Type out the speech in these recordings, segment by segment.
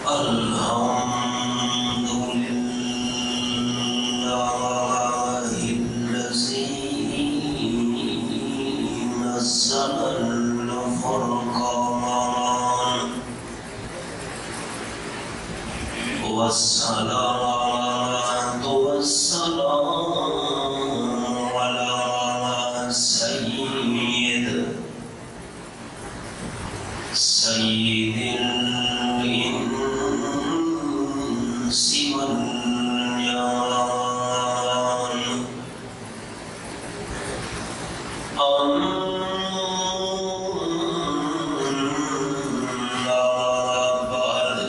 الحمد لله الذي نزل الفرقان والصلاة والسلام على سيد الإنس والجان أما بعد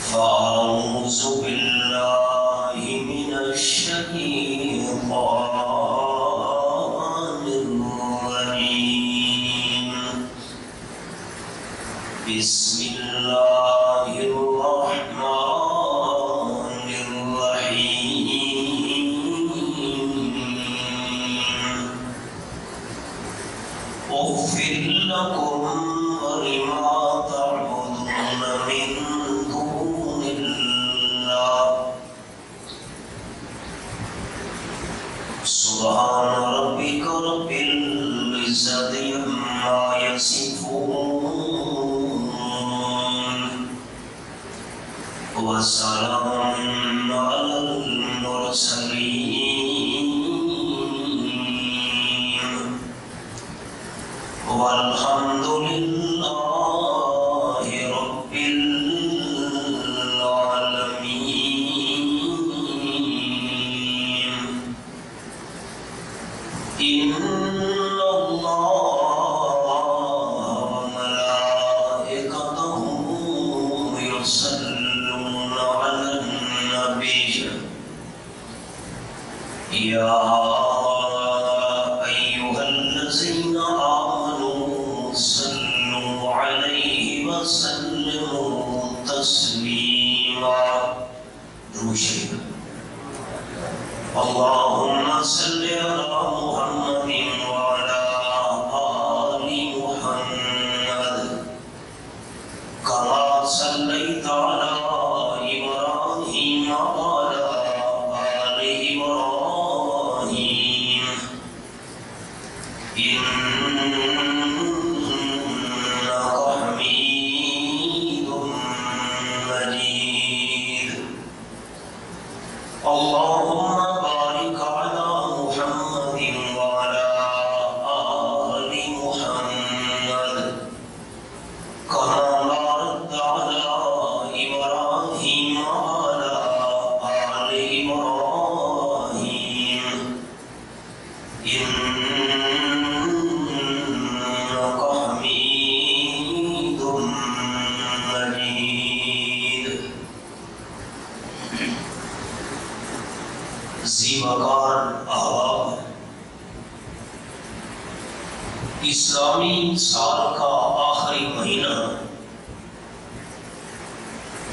فأعوذ بالله من الشيطان الرجيم بسم الله الرحمن الرحيم أغفر لكم ولما تعبدون من دون الله سبحان ربك رب العزة عما يصفون وسلام على المرسلين والحمد لله رب العالمين إن الله وملائكته يصلون على النبي يا أيها الذين آمنوا صلوا عليه وسلموا تسليما روشي اللهم صل على محمد وعلى آل محمد كما صليت على إبراهيم وعلى آل إبراهيم إنك حميد مجيد اللهم بارك على محمد وعلى آل محمد كما باركت على إبراهيم وعلى آل إبراهيم إنك حميد مجيد زیبکار احباب، اسلامی سال کا آخری مہینہ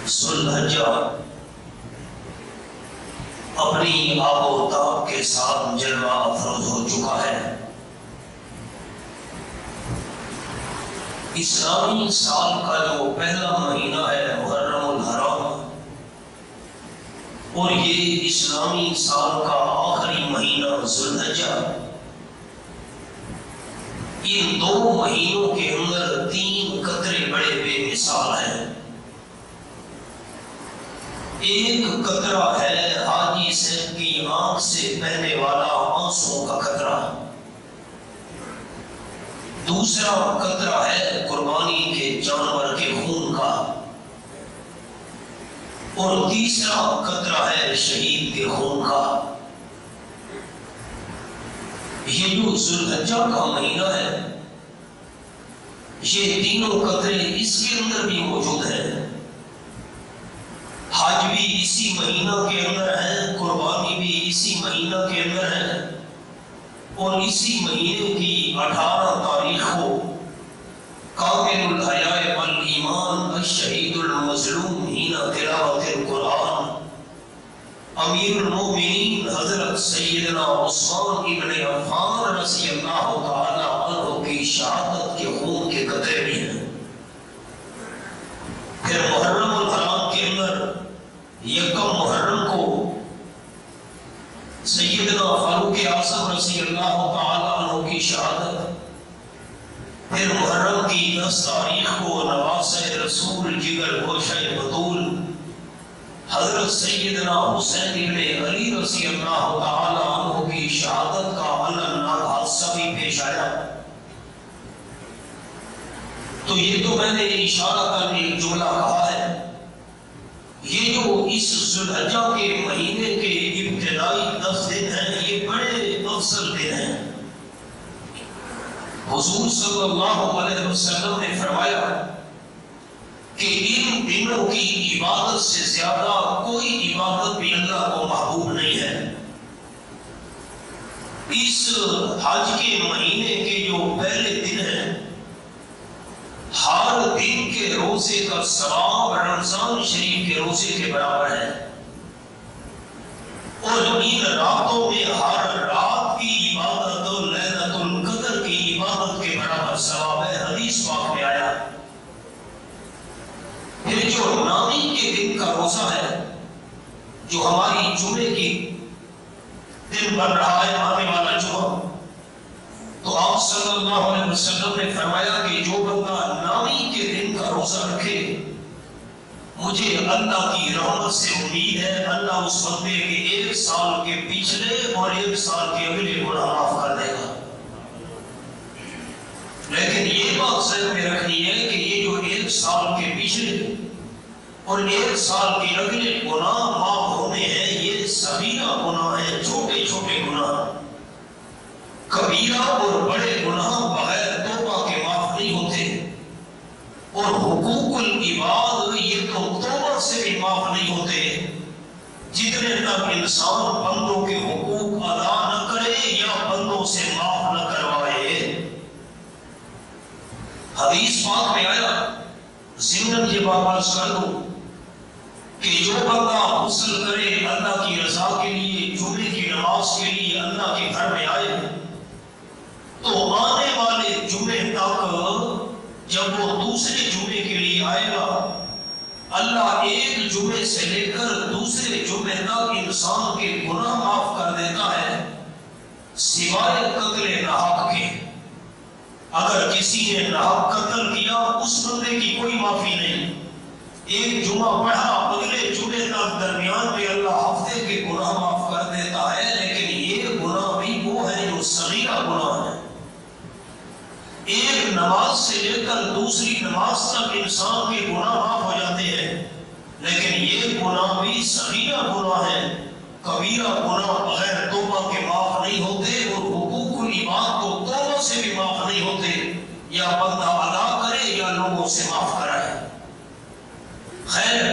ذوالحجہ اپنی آب و تاب کے ساتھ جلوہ افروز ہو چکا ہے۔ اسلامی سال کا جو پہلا مہینہ ہے محرم الحرام، اور یہ اسلامی سال کا آخری مہینہ ذوالحجہ، ان دو مہینوں کے اندر تین قطرے بڑے بے مثال ہیں۔ ایک قطرہ ہے حاجی صاحب کی آنکھ سے بہنے والا آنسوں کا قطرہ، دوسرا قطرہ ہے قربانی کے جانور کے خون کا، اور تیسرا قطرہ ہے شہید کے خون کا۔ یہ جو ذوالحجہ کا مہینہ ہے، یہ تینوں قطرے اس کے اندر بھی موجود ہیں۔ حج بھی اسی مہینہ کے اندر ہے، قربانی بھی اسی مہینہ کے اندر ہے، اور اسی مہینے کی 18 تاریخ کو کامل الحیاء والایمان الشہید المظلوم حین تلاوت القرآن امیر المؤمنین حضرت سیدنا عثمان ابن عفان رضی اللہ تعالی عنہ کی شہادت کے خون کے قطرے بھی ہیں۔ یکم محرم کو سیدنا فاروق اعظم رضی اللہ تعالیٰ عنہ کی شہادت، پھر محرم کی 10 تاریخ کو نواسہ رسول جگر گوشہ بطول حضرت سیدنا حسین ابن علی رضی اللہ تعالیٰ عنہ کی شہادت کا علنناک حادثہ بھی پیش آیا۔ تو یہ تو میں نے اشارہ کر ایک جملہ کہا ہے، یہ جو اس ذوالحجہ کے مہینے کے ابتدائی 10 دن ہیں یہ بڑے افضل دن ہیں۔ حضور صلی اللہ علیہ وسلم نے فرمایا کہ ان دنوں کی عبادت سے زیادہ کوئی عبادت بھی اللہ کو محبوب نہیں ہے۔ اس حج کے مہینے کے جو پہلے دن ہیں، ہر دن کے روزے کا ثواب رمضان شریف کے روزے کے برابر ہے، اور ان راتوں میں ہر رات کی عبادت لیلۃ القدر کی عبادت کے برابر ثواب ہے، حدیث پاک میں آیا۔ پھر جو 9 کے دن کا روزہ ہے، جو ہماری جمعے کی دن بن رہا ہے، آنے والا جمعہ، تو آپ صلی اللہ علیہ وسلم نے فرمایا کہ جو بندہ 9 کے دن کا روزہ رکھے، مجھے اللہ کی رحمت سے امید ہے اللہ اس بندے کے 1 سال کے پچھلے اور 1 سال کے اگلے گناہ معاف کر دے گا۔ لیکن یہ بات ذہن میں رکھنی ہے کہ یہ جو 1 سال کے پچھلے اور 1 سال کے اگلے گناہ معاف ہونے ہیں، یہ صغیرہ گناہ ہیں، چھوٹے چھوٹے گناہ۔ کبیرہ اور بڑے گناہ بغیر توبہ کے معاف نہیں ہوتے، اور حقوق العباد یہ تو توبہ سے بھی معاف نہیں ہوتے جتنے تک انسان بندوں کے حقوق ادا نہ کرے یا بندوں سے معاف نہ کروائے۔ حدیث پاک میں آیا، ضمن یہ بات عرض کر دوں کہ جو بندہ غسل کرے اللہ کی رضا کے لیے، جمعے کی نماز کے لیے اللہ کے گھر میں آئے، تو آنے والے جمعے تک جب وہ دوسرے جمعے کے لیے آئے گا، اللہ ایک جمعے سے لے کر دوسرے جمعے تک انسان کے گناہ معاف کر دیتا ہے، سوائے قتل ناحق کے۔ اگر کسی نے ناحق قتل کیا، اس بندے کی کوئی معافی نہیں۔ ایک جمعہ پڑھا، اگلے جمعے تک درمیان میں اللہ ہفتے کے گناہ معاف کر دیتا ہے، لیکن یہ گناہ بھی وہ ہے جو صغیرہ گناہ ہے۔ ایک نماز سے لے کر دوسری نماز تک انسان کے گناہ معاف ہو جاتے ہیں، لیکن یہ گناہ بھی صغیرہ گناہ ہے۔ کبیرہ گناہ بغیر توبہ کے معاف نہیں ہوتے، اور حقوق العباد کو توبہ سے بھی معاف نہیں ہوتے، یا بندہ ادا کرے یا لوگوں سے معاف کرائے۔ خیر،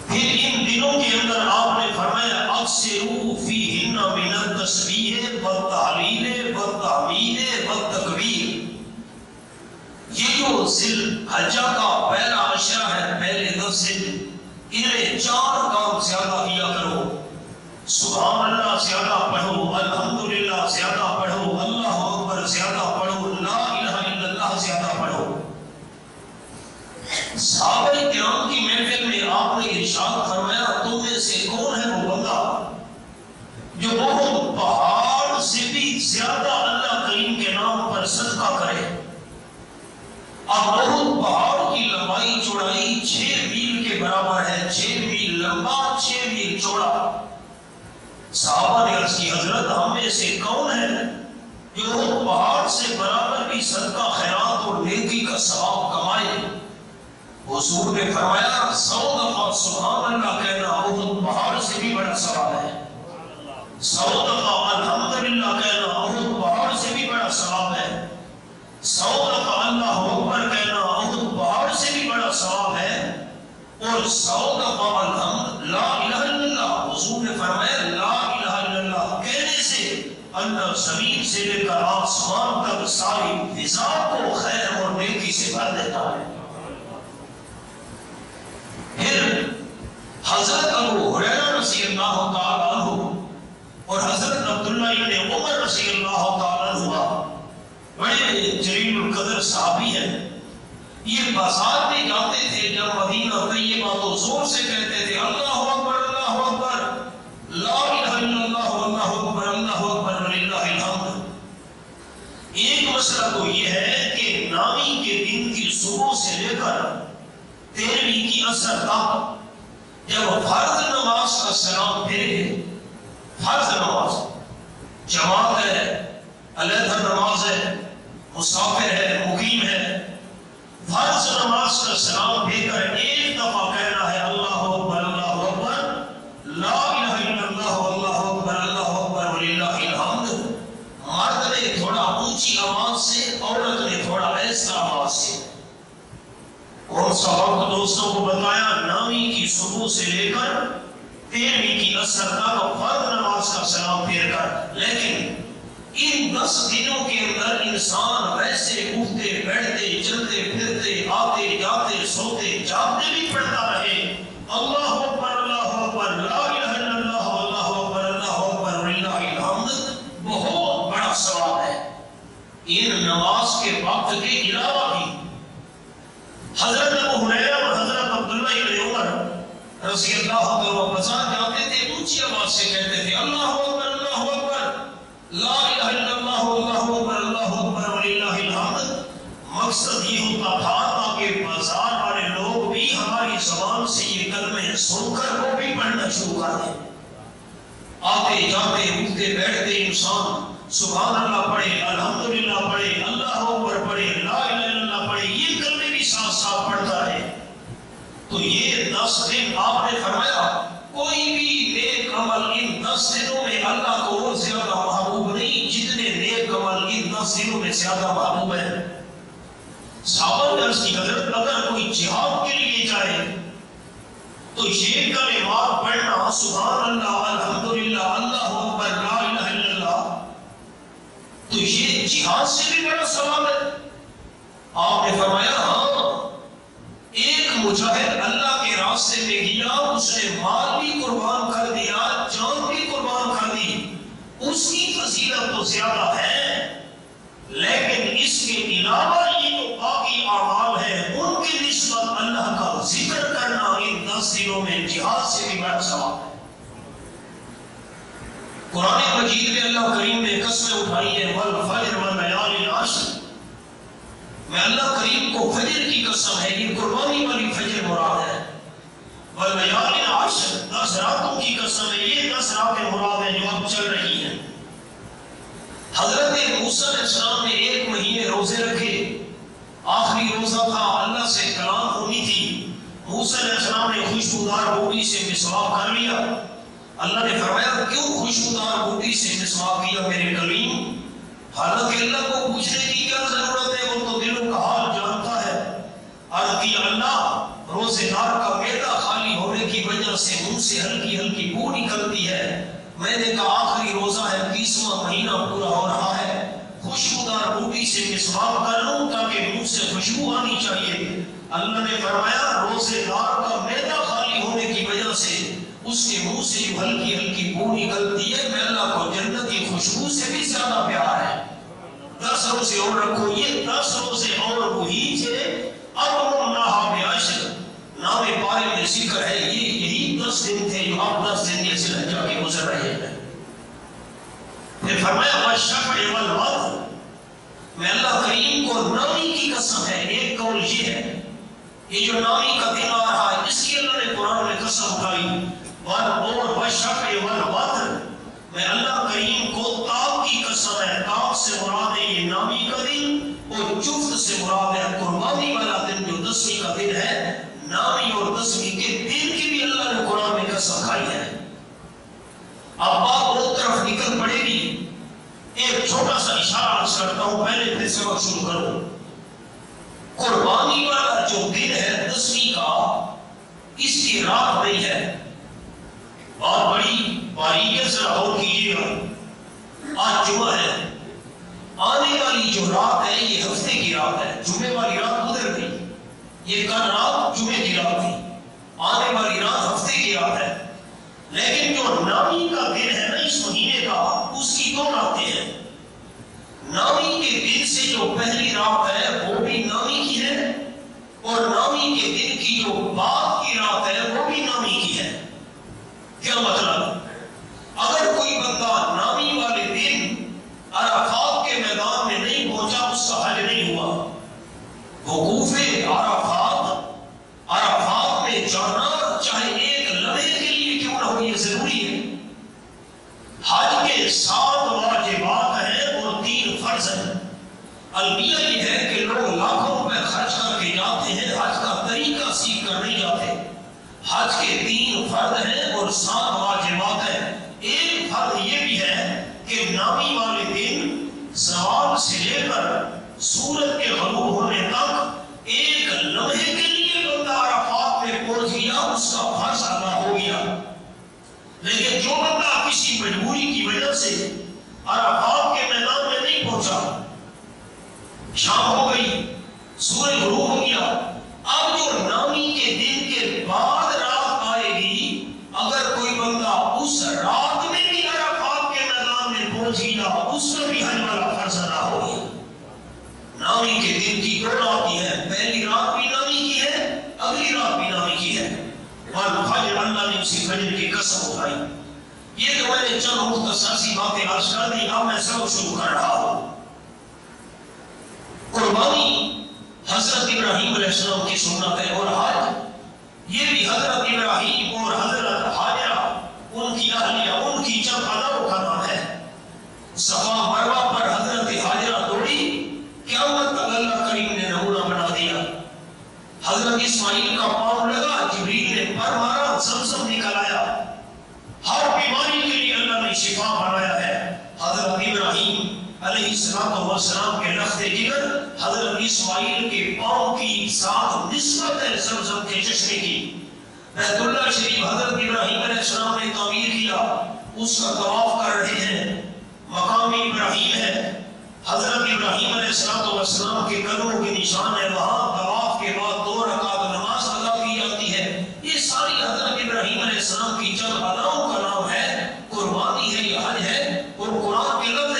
پھر ان دنوں کے اندر آپ نے فرمایا اکثروا فیہن من التسبیح والتہلیل والتحمید والتکبیر۔ یہ جو ذی الحجہ کا پہلا عشرہ ہے، پہلے 10 دن، ان میں 4 کام زیادہ کیا کرو۔ سبحان اللہ زیادہ پڑھو، الحمدللہ زیادہ پڑھو، اللہ اکبر زیادہ پڑھو، لا الہ الا اللہ زیادہ پڑھو۔ صحابہ کرام کی محفل میں آپ نے ارشاد فرمایا، تم میں سے کون ہے وہ بندہ جو بہت پہاڑ سے بھی زیادہ اللہ کریم کے نام پر صدقہ کرے؟ اب بہت پہاڑ کی لمبائی چوڑائی 6 میل کے برابر ہے، 6 میل لمبا، 6 میل چوڑا۔ صحابہ نے عرض کی، حضرت ہم میں سے کون ہے جو بہت پہاڑ سے برابر بھی صدقہ خیرات اور نیکی کا ثواب کمائے؟ حضور نے فرمایا 100 دفعہ سبحان اللہ کہنا احد پہاڑ سے بھی بڑا ثواب ہے، 100 دفعہ الحمدللہ کہنا احد پہاڑ سے بھی بڑا ثواب ہے، 100 دفعہ اللہ اکبر کہنا احد پہاڑ سے بھی بڑا ثواب ہے، اور 100 دفعہ لا الہ الا اللہ۔ حضور نے فرمایا لا الہ الا اللہ کہنے سے اللہ زمین سے لے کر آسمان تک ساری فضا کو خیر اور نیکی سے بھر دیتا ہے۔ پھر حضرت ابو ہریرہ رضی اللہ تعالیٰ عنہ اور حضرت عبداللہ ابن عمر رضی اللہ تعالیٰ عنہ بڑے جلیل القدر صحابی ہیں، یہ بازار میں جاتے تھے جب مدینہ طیبہ تو زور سے کہتے تھے اللہ اکبر لا الہ الا اللہ اللہ اکبر وللہ الحمد۔ ایک مسئلہ تو یہ ہے کہ نامی کے دن کی صبح سے لے کر 13ویں کی عصر تک جب فرض نماز کا سلام پھیرے، فرض نماز جماعت ہے، علیہ نماز ہے، مسافر ہے، مقیم ہے، فرض نماز کا سلام دے کر ایک دفعہ کہنا ہے اللہ اکبر لا الہ الا اللہ اکبر وللہ الحمد۔ مرد نے تھوڑا اونچی آواز سے، عورت نے تھوڑا ایسا آواز سے۔ کون سا وقت دوستوں کو بتایا؟ نامی کی صبح سے لے کر 13ویں کی عصر تک فرض نماز کا سلام پھیر کر۔ لیکن ان 10 دنوں کے اندر انسان ویسے اٹھتے بیٹھتے چلتے پھرتے آتے جاتے سوتے جاگتے بھی پڑھتا رہے اللہ اکبر لا الہ الا اللہ اکبر وللہ الحمد، بہت بڑا ثواب ہے۔ ان نماز کے وقت کے علاوہ بھی حضرت ابو ہریرہ اور حضرت عبداللہ ابن عمر رضی اللہ عنہ بازار جاتے تھے، اونچی آواز سے کہتے تھے اللہ اکبر لا الہ الا اللہ اکبر وللہ الحمد۔ مقصد یہ ہوتا تھا تاکہ بازار والے لوگ بھی ہماری زبان سے یہ کلمے سن کر وہ بھی پڑھنا شروع کر دیں۔ آتے جاتے اٹھتے بیٹھتے انسان سبحان اللہ پڑھے، الحمدللہ پڑھے، اللہ اکبر پڑھے، لا الہ الا اللہ پڑھے، یہ کلمے بھی ساتھ ساتھ پڑھتا رہے۔ تو یہ 10 دن آپ نے فرمایا کوئی بھی نیک عمل ان 10 دنوں میں اللہ کو اور زیادہ محبوب نہیں جتنے نیک عمل ان 10 دنوں میں زیادہ محبوب ہے۔ صحابہ نے عرض کی حضرت اگر کوئی جہاد کے لیے جائے تو یہ کلمات پڑھنا سبحان اللہ الحمدللہ اللہ اکبر لا الہ الا اللہ، تو یہ جہاد سے بھی بڑا ثواب ہے۔ آپ نے فرمایا ہاں، ایک مجاہد اللہ کے راستے میں گیا، اس نے مال بھی قربان کر دیا، جان بھی قربان کر دی، اس کی فضیلت تو زیادہ ہے، لیکن اس کے علاوہ یہ تو باقی اعمال ہیں ان کی نسبت اللہ کا ذکر کرنا ان 10 دنوں میں جہاد سے بھی بڑا ثواب ہے۔ قرآن مجید میں اللہ کریم نے قسمیں اٹھائی ہیں والفجر واللیال العشر، میں اللہ کریم کو فجر کی قسم ہے، یہ قربانی والی فجر مراد ہے، واللیال العشر 10 راتوں کی قسم ہے، یہ 10 راتیں مراد ہیں جو اب چل رہی ہیں۔ حضرت موسیٰ علیہ السلام نے 1 مہینے روزے رکھے، آخری روزہ تھا، اللہ سے کلام ہونی تھی، موسیٰ علیہ السلام نے خوشبودار بوٹی سے مسواک کر لیا۔ اللہ نے فرمایا کیوں خوشبودار بوٹی سے مسواک کیا میرے کلیم؟ حالانکہ اللہ کو پوچھنے کی کیا ضرورت ہے، وہ تو دلوں کا حال جانتا ہے۔ عرض کیا اللہ روزے دار کا معدہ خالی ہونے کی وجہ سے منہ سے ہلکی ہلکی بو نکلتی ہے، میں نے کہا آخری روزہ ہے، 30واں مہینہ پورا ہو رہا ہے، خوشبودار بوٹی سے مسواک کر لوں تاکہ منہ سے خوشبو آنی چاہیے۔ اللہ نے فرمایا روزے دار کا معدہ خالی ہونے کی وجہ سے اس کے منہ سے جو ہلکی ہلکی بو نکلتی ہے، میں اللہ کو جنت کی خوشبو سے بھی زیادہ پیار ہے۔ 10 روزے اور رکھو، یہ 10 روزے اور وہی تھے، اب اللہ بعشر نام پارے میں ذکر ہے، یہی 10 دن تھے جو آپ 10 دن یہ ذوالحجہ کے گزر رہے ہیں۔ پھر فرمایا والشفع والوتر، میں اللہ کریم کو نامی کی قسم ہے، ایک قول یہ ہے یہ جو نامی کا دن آ رہا ہے اس کی اللہ نے قرآن میں قسم اٹھائی، اور والشفع والوتر، میں اللہ کریم کو تاک کی قسم ہے، تاک سے مراد ہے یہ نامی کا دن، اور جفت سے مراد ہے قربانی والا دن جو 10ویں کا دن ہے۔ نامی اور 10ویں کے دن کی بھی اللہ نے قرآن میں قسم کھائی ہے۔ اب بات اور طرف نکل پڑے گی، ایک چھوٹا سا اشارہ عرض کرتا ہوں پہلے پھر سبق شروع کروں۔ قربانی والا جو دن ہے 10ویں کا، اس کی رات نہیں ہے، اور بڑی باریکیت سے غور کیجیے گا۔ آج جمعہ ہے، آنے والی جو رات ہے یہ ہفتے کی رات ہے، جمعے والی رات گزر گئی، یہ کل رات جمعے کی رات تھی، آنے والی رات ہفتے کی رات ہے، لیکن جو نامی کا دن ہے نا اس مہینے کا، اس کی 2 راتیں ہیں۔ نامی کے دن سے جو پہلی رات ہے وہ بھی نامی کی ہے، بعد کی رات ہے وہ بھی نامی کی ہے۔ کیا مطلب؟ اگر کوئی بندہ نامی والے دن عرفات کے میدان میں نہیں پہنچا اس کا حج نہیں ہوا۔ وقوف عرفات میں جانا چاہے ایک لمحے کے لیے کیوں نہ ہو یہ ضروری ہے۔ حج کے 7 واجبات ہیں اور 3 فرض ہیں۔ المیہ یہ ہے کہ لوگ لاکھوں روپے خرچ کر کے جاتے ہیں، حج کا طریقہ سیکھ کر نہیں جاتے۔ حج کے 3 فرض ہیں اور 7 واجبات ہیں۔ ایک فرض یہ بھی ہے کہ نامی والے دن زوال سے لے کر سورج کے غروب ہونے تک ایک لمحے کے لیے بندہ عرفات میں پہنچ گیا اس کا فرض ادا ہو گیا۔ لیکن جو بندہ کسی مجبوری کی وجہ سے عرفات کے میدان میں نہیں پہنچا، شام ہو گئی، سورج غروب ہو گیا، اب جو نامی کے دن کے بعد رات آئے گی، اگر کوئی بندہ اس رات میں بھی عرفات کے میدان میں پہنچ گیا اس کا بھی حج والا فرض ادا ہو گیا۔ نامی کے دن کی 2 راتیں ہیں، پہلی رات بھی نامی کی ہے، اگلی رات بھی نامی کی ہے۔ والفجر، اللہ نے اسی فجر کی قسم اٹھائی۔ یہ تو میں نے چند مختصر سی باتیں عرض کر دی، اب میں سب شروع کر رہا ہوں۔ قربانی حضرت ابراہیم علیہ السلام کی سنت ہے، اور حج یہ بھی حضرت ابراہیم اور حضرت حاجرہ ان کی اہلیہ ان کی چند اداؤں کا نام ہے۔ صفا مروہ پر حضرت حاجرہ دوڑی، قیامت تک اللہ کریم نے نمونہ بنا دیا۔ حضرت اسماعیل کا پاؤں لگا، جبریل نے پر مارا، زمزم نکل آیا۔ ہر بیماری کے لیے اللہ نے شفا بنایا ہے۔ حضرت ابراہیم علیہ السلام کے لخت جگر حضرت اسماعیل کے پاؤں کی ساتھ نسبت ہے زمزم کے چشمے کی۔ بیت اللہ شریف حضرت ابراہیم علیہ السلام نے تعمیر کیا، اس کا طواف کر رہے ہیں، مقام ابراہیم ہے۔ حضرت ابراہیم علیہ السلام کے قدموں کے نشان ہے، وہاں طواف کے بعد 2 رکعت نماز ادا کی جاتی ہے۔ یہ ساری حضرت ابراہیم علیہ السلام کی چند اداؤں کا نام ہے۔ قربانی ہے، یہ حج ہے، اور قرآن کے لفظ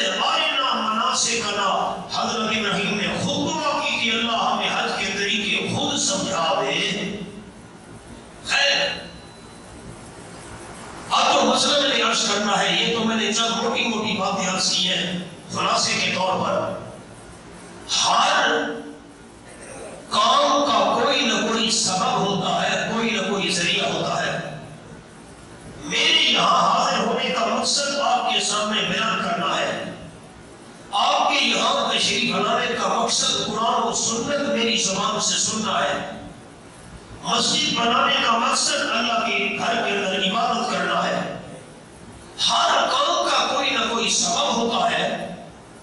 مناسکنا حضرت ابراہیم نے خود دعا کی کہ اللہ ہمیں حج کے طریقے خود سمجھا دے۔ خیر، اب تو مسئلہ میں نے عرض کرنا ہے، یہ تو میں نے چند موٹی موٹی باتیں عرض کی ہیں خلاصے کے طور پر۔ ہر کام کا کوئی نہ کوئی سبب ہوتا ہے، کوئی نہ کوئی ذریعہ ہوتا ہے۔ میرے یہاں حاضر ہونے کا مقصد آپ کے سامنے بیان کرنا ہے۔ آپ کے یہاں تشریف لانے کا مقصد قرآن و سنت میری زبان سے سننا ہے۔ مسجد بنانے کا مقصد اللہ کے گھر کے اندر عبادت کرنا ہے۔ ہر کام کا کوئی نہ کوئی سبب ہوتا ہے۔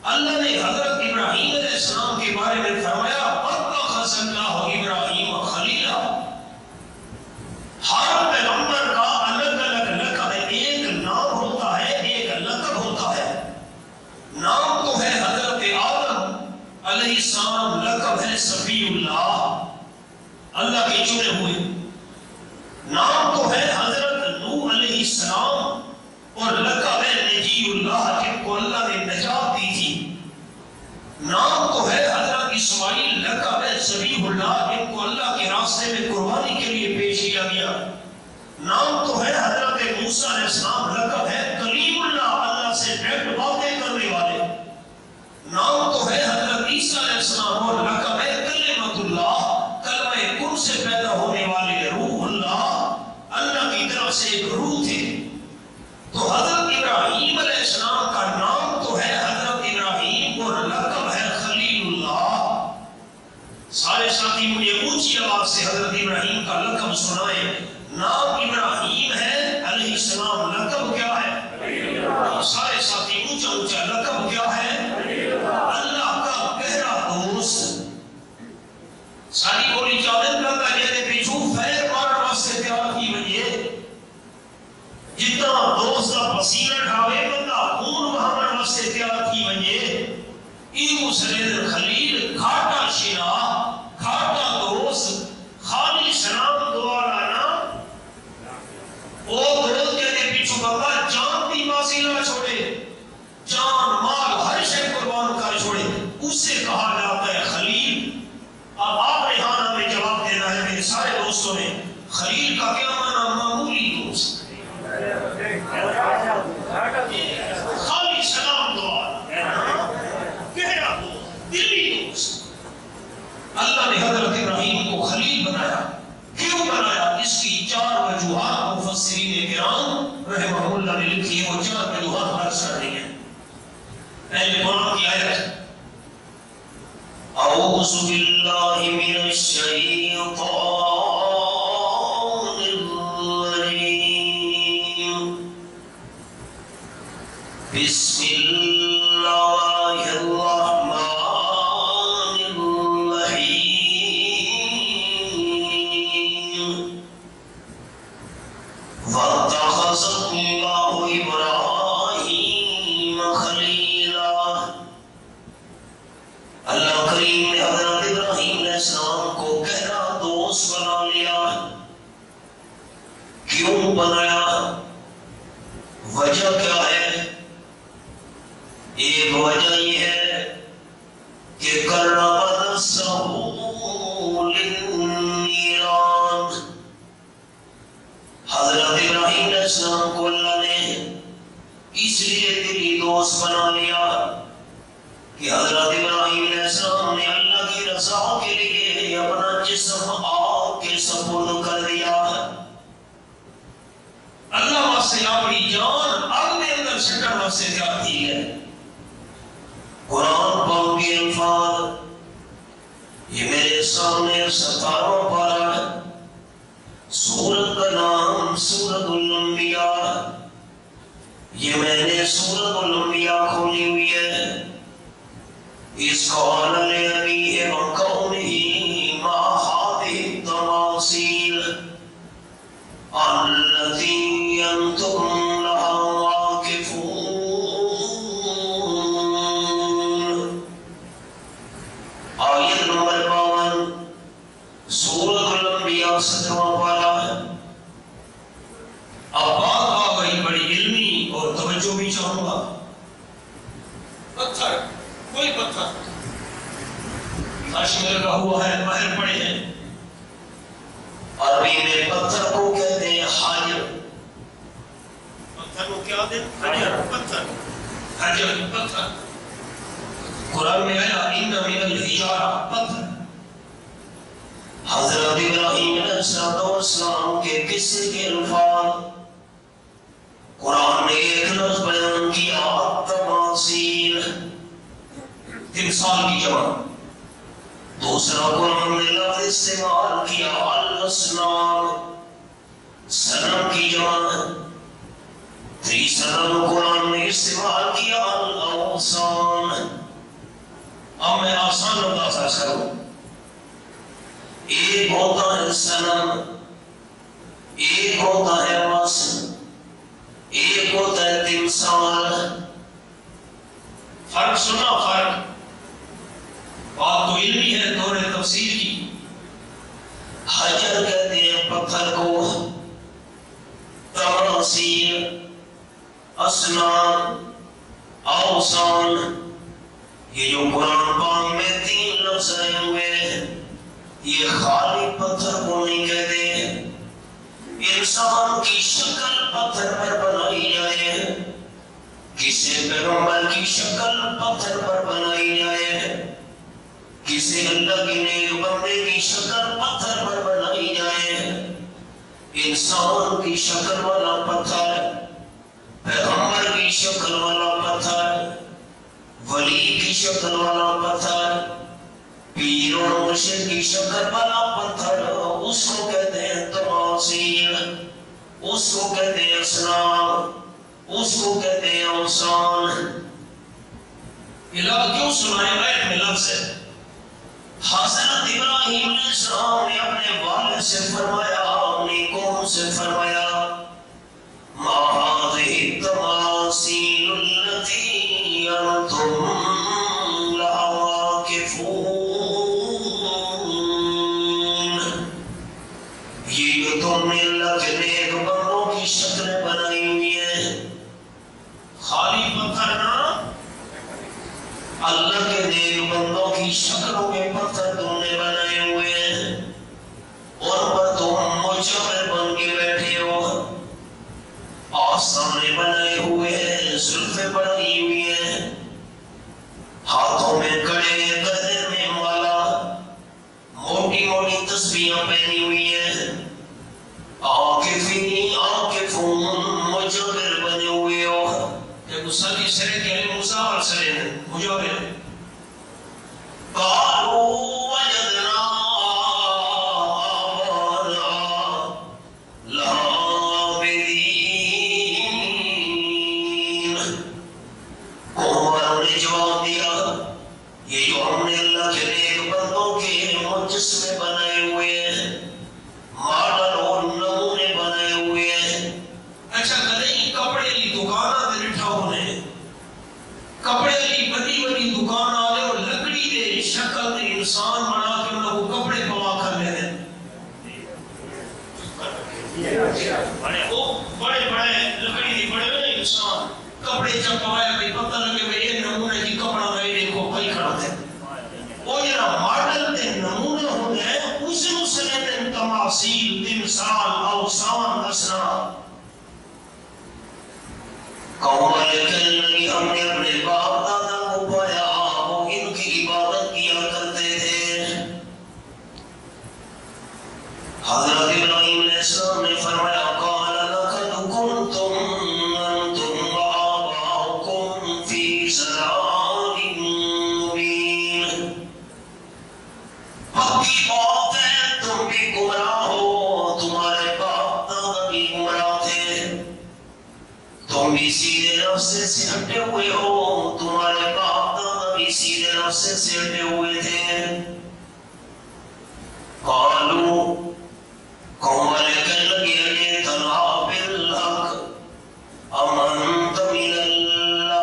اللہ نے حضرت ابراہیم علیہ السلام کے بارے میں فرمایا وَاتَّخَذَ اللَّهُ إِبْرَاهِيمَ خَلِيلًا۔ ہر پیغمبر کا الگ الگ لقب ہے، ایک نام ہوتا ہے، ایک لقب ہوتا ہے۔ نام تو ہے حضرت آدم علیہ السلام، لقب ہے صفی اللہ، اللہ کے چنے ہوئے۔ نام تو ہے حضرت نوح علیہ السلام، اور لقب ہے نجی اللہ، جن کو اللہ نے نجات دی تھی۔ نام تو ہے حضرت اسماعیل، لقب ہے ذبیح اللہ، جن کو اللہ کے راستے میں قربانی کے لیے پیش کیا گیا۔ نام تو ہے حضرت موسیٰ علیہ السلام، لقب ہے کلیم اللہ، اللہ سے ڈائریکٹ باتیں کرنے والے۔ نام تو ہے حضرت عیسیٰ علیہ السلام، اور لقب ہے کلمۃ اللہ، کلمہ کن سے پیدا ہونے والے روح اللہ، اللہ کی طرف سے ایک روح تھے۔ تو حضرت ابراہیم علیہ السلام کا نام تو ہے حضرت ابراہیم، اور لقب ہے خلیل اللہ۔ سارے ساتھی مجھے اونچی آواز سے حضرت ابراہیم کا لقب سنائیں۔ نام ابراہیم ہے علیہ السلام، لقب کیا ہے؟ سارے ساتھی اونچا اونچا، لقب کیا ہے؟ اللہ کا گہرا دوست۔ ساری بولی چاہتے بندہ جیسے پیچھو فیر مارن واسطے تیار کی بنیے، جتنا دوست کا پسینہ ڈھاوے بندہ خون بہانے واسطے تیار کی بنیے۔ ایو سرید خلیل، کھاٹا شیرا، کھاٹا دوست، خالی سلام دعا لانا۔ وہ دوست کے پیچھو بندہ جان دی بازی نہ چھوڑے، جان مال ہر شے قربان کر چھوڑے، اس سے کہا جاتا ہے خلیل۔ اب آپ نے ہاں میں جواب دینا ہے میرے سارے دوستوں نے۔ خلیل کا کیا معنی؟ معمولی دوست، خالی سلام دعا، گہرا دوست، دلی دوست۔ اللہ نے حضرت ابراہیم کو خلیل بنایا، کیوں بنایا؟ اس کی 4 وجوہات مفسرین کرام رحمہ اللہ نے لکھی ہے، وہ 4 وجوہات عرض کر رہی ہیں۔ پہلے قرآن کی آیت، اعوذ باللہ من الشیطان الرجیم، بسم اللہ الرحمن واتخذ اللہ ابراہیم خلیلا۔ اللہ کریم نے حضرت ابراہیم علیہ السلام کو گہرا دوست بنا لیا۔ کیوں بنایا؟ وجہ کیا ہے؟ ایک وجہ یہ ہے کہ قرب نفسہ للنیران، حضرت ابراہیم علیہ السلام کو اللہ نے اس لیے دلی دوست بنا لیا کہ حضرت ابراہیم علیہ السلام نے اللہ کی رضا کے لیے اپنا جسم آگ کے سپرد کر دیا۔ اللہ واسطے اپنی جان آگ کے اندر سٹر واسطے تیار کی ہے۔ قرآن پاک کے الفاظ یہ میرے سامنے 17واں پارہ ہے، سورت کا نام سورت الانبیاء، یہ میں نے سورت الانبیاء کھولی ہوئی ہے۔ اس قول لأبیہ وقومہ ما هذه التماثیل التي انتم لها واقفون۔ آیت نمبر 52 سورت الانبیاء 17واں پارہ ہے۔ اب بات آ گئی بڑی علمی اور توجہ بھی چاہوں گا۔ پتھر، کوئی پتھر فرش میں لگا ہوا ہے، باہر پڑے ہیں، عربی میں پتھر کو کہتے ہیں حجر۔ پتھر کو کیا کہتے ہیں؟ حجر، پتھر، حجر، پتھر۔ قرآن میں آیا ان من الحجارہ، پتھر۔ حضرت ابراہیم علیہ السلام کے قصے کے الفاظ قرآن نے ایک لفظ بیان کیا، تماثیل، تمثال کی جمع۔ دوسرا قرآن نے لفظ استعمال کیا الاسنام، صنم کی جمع۔ تیسرا قرآن نے استعمال کیا الاوثان۔ اب میں آسان اندازہ کروں، ایک ہوتا ہے صنم، ایک ہوتا ہے وثن، ایک ہوتا ہے تمثال۔ فرق سنا؟ فرق بات تو علمی ہے، دور تفسیر کی۔ حجر کہتے ہیں پتھر کو، تماثیل، اسنام، اوثان، یہ جو قرآن پاک میں 3 لفظ آئے ہوئے ہیں، یہ خالی پتھر کو نہیں کہتے۔ انسان کی شکل پتھر پر بنائی جائے، کسی پیغمبر کی شکل پتھر پر بنائی جائے، کسی اللہ کے نیک بندے کی شکل پتھر پر بنائی جائے، انسان کی شکل والا پتھر، پیغمبر کی شکل والا پتھر، ولی کی شکل والا پتھر، پیر اور مرشد کی شکل والا پتھر، اس کو کہتے ہیں تماثیل، اس کو کہتے ہیں اسنام، اس کو کہتے ہیں اوثان۔ الہ کیوں سنائے؟ آیت میں لفظ ہے، حضرت ابراہیم علیہ السلام نے اپنے والد سے فرمایا، اپنی قوم سے فرمایا، ما هذه التماثيل التي انتم لها واقفون، یہ تم نے اللہ کے نیک بندوں کی شکلیں بنائی ہوئی ہیں، خالی پتھر نہ، اللہ کے نیک بندوں کی شکلوں کے پتھر تم نے بنائے ہوئے ہیں، اور پر تم مجھے جوتیاں پہنی ہوئی ہیں، عاکفون مجابر بنے ہوئے ہو. کہ مسلی سرے کے لیے مسافر سرے ہیں مجابر. قالوا وجدنا جسمے بنائے ہوئے ہیں، ماڈل اور نمونے بنائے ہوئے ہیں. اچھا کدیں کپڑے کی دکان آتے رٹھا ہونے، کپڑے کی بڑی بڑی دکان آلے اور لکڑی دے شکل دے انسان بنا کے انہوں کو کپڑے پوا کر لے ہیں. بڑے بڑے لکڑی دی بڑے بڑے انسان کپڑے جب پوایا بھئی پتہ لگے بھئی یہ نمونے کی کپڑا بھئی دیکھو کئی کھڑا تھے. وہ جرا ماڈل دے نمونے ہونے ہیں اس مسئلے دن تماثیل تمثال اوسان اسنام. قوم والے کہنے لگی ہم نے اپنے باپ دادا کو پایا وہ ان کی عبادت کیا کرتے تھے. حضرت ابراہیم علیہ السلام نے فرمایا قال لقد کنتم انتم وآباؤکم فی ضلال مبین. پکی بات ہے تم بھی گمراہ ہو، تمہارے باپ دادا بھی گمراہ تھے، تم بھی سیدھے راستے سے ہٹے ہوئے ہو، تمہارے باپ دادا بھی سیدھے راستے سے ہٹے ہوئے تھے. قالوا قوم والے کہنے لگے اجئتنا بالحق ام انت من اللاعبین.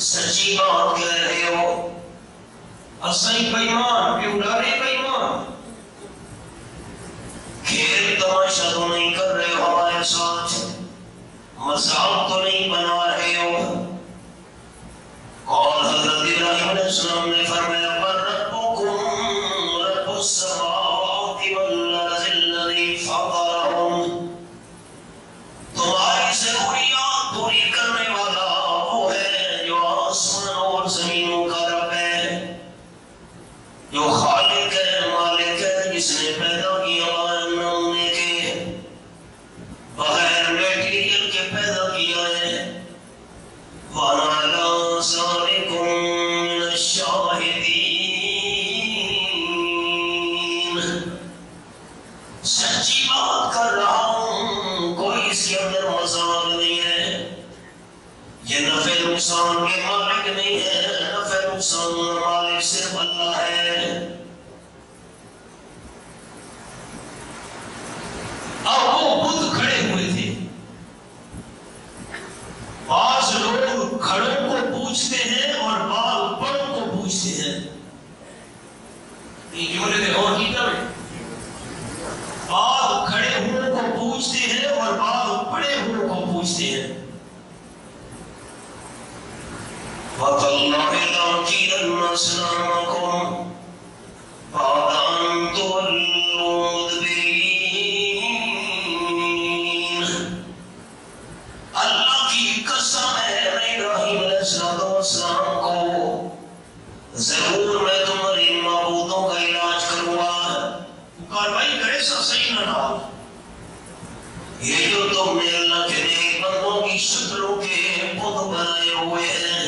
سچی بات کہہ رہے ہو، اصلی بیمان پیولارے بیمان، کھیل تماشا تو نہیں کر رہے ہو ہمارے ساتھ، مذاق تو نہیں بنا رہے ہو. اور حضرت ابراہیم علیہ السلام نے فرمایا پر ربکم رب السماوات والارض الذی فطرہم. تمہاری ضروریات پوری کرنے والا وہ ہے جو آسمان اور زمینوں کا رب ہے، جو خالق ہے مالک ہے، جس نے پیدا کیا نمونے کے بغیر میٹیریل کے پیدا کیا ہے. وَأَنَا عَلَىٰ ذَلِكُم مِّنَ الشَّاهِدِينَ. سچی بات کر رہا ہوں، کوئی اس کے اندر مذاق نہیں ہے. یہ نفع نقصان کے مالک نہیں ہے، نفع نقصان مالک صرف اللہ ہے. اب وہ بت کھڑے ہوئے تھے. بعض لوگ کھڑوں کو پوچھتے ہیں اور بعض پڑوں کو پوچھتے ہیں. یہ جملے نے غور کی کرے، بعض کھڑے ہوئے کو پوچھتے ہیں اور بعض پڑے ہوئے کو پوچھتے ہیں. وَتَاللَّهِ لَأَكِيدَنَّ أَصْنَامَكُمْ بَعْدَ أَن تُوَلُّوا مُدْبِرِينَ. اللہ کی قسم ہے میں ابراہیم علیہ السلام کو ضرور میں تمہاری معبودوں کا علاج کروں گا. کاروائی کرے سا صحیح نہ ہو. یہ جو تم نے اللہ کے نیک بندوں کی شکلوں کے بت بنائے ہوئے ہیں،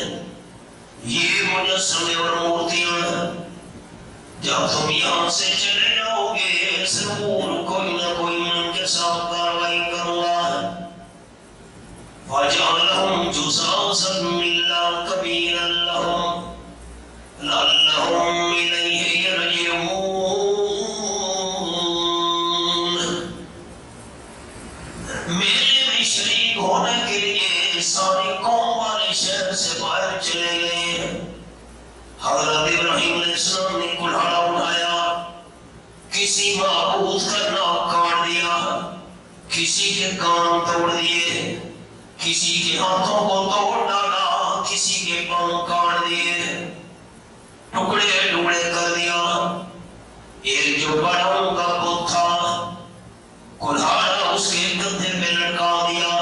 یہ مجسمے اور مورتیاں ہیں، جب تم یہاں سے چلے جاؤ گے ضرور کوئی نہ کوئی ان کے ساتھ کاروائی کروں گا. وَجَعَلَهُمْ جُزَازًا إِلَّا كَبِيرًا لَهُمْ لَعَلَّهُمْ إِلَيْهِ يَرْجِعُونَ. میلے میں شریک ہونے کے لیے ساری قوم والے شہر سے باہر چلے گئے. حضرت ابراہیم علیہ السلام نے کلہاڑا اٹھایا، کسی معبود کا ناک کاٹ دیا، کسی کے کان توڑ دیے، کسی کے ہاتھوں کو توڑ ڈالا، کسی کے پاؤں کاٹ دیے، ٹکڑے ٹکڑے کر دیا. ایک جو بڑوں کا بت تھا کلہاڑا اس کے کندھے پہ لٹکا دیا.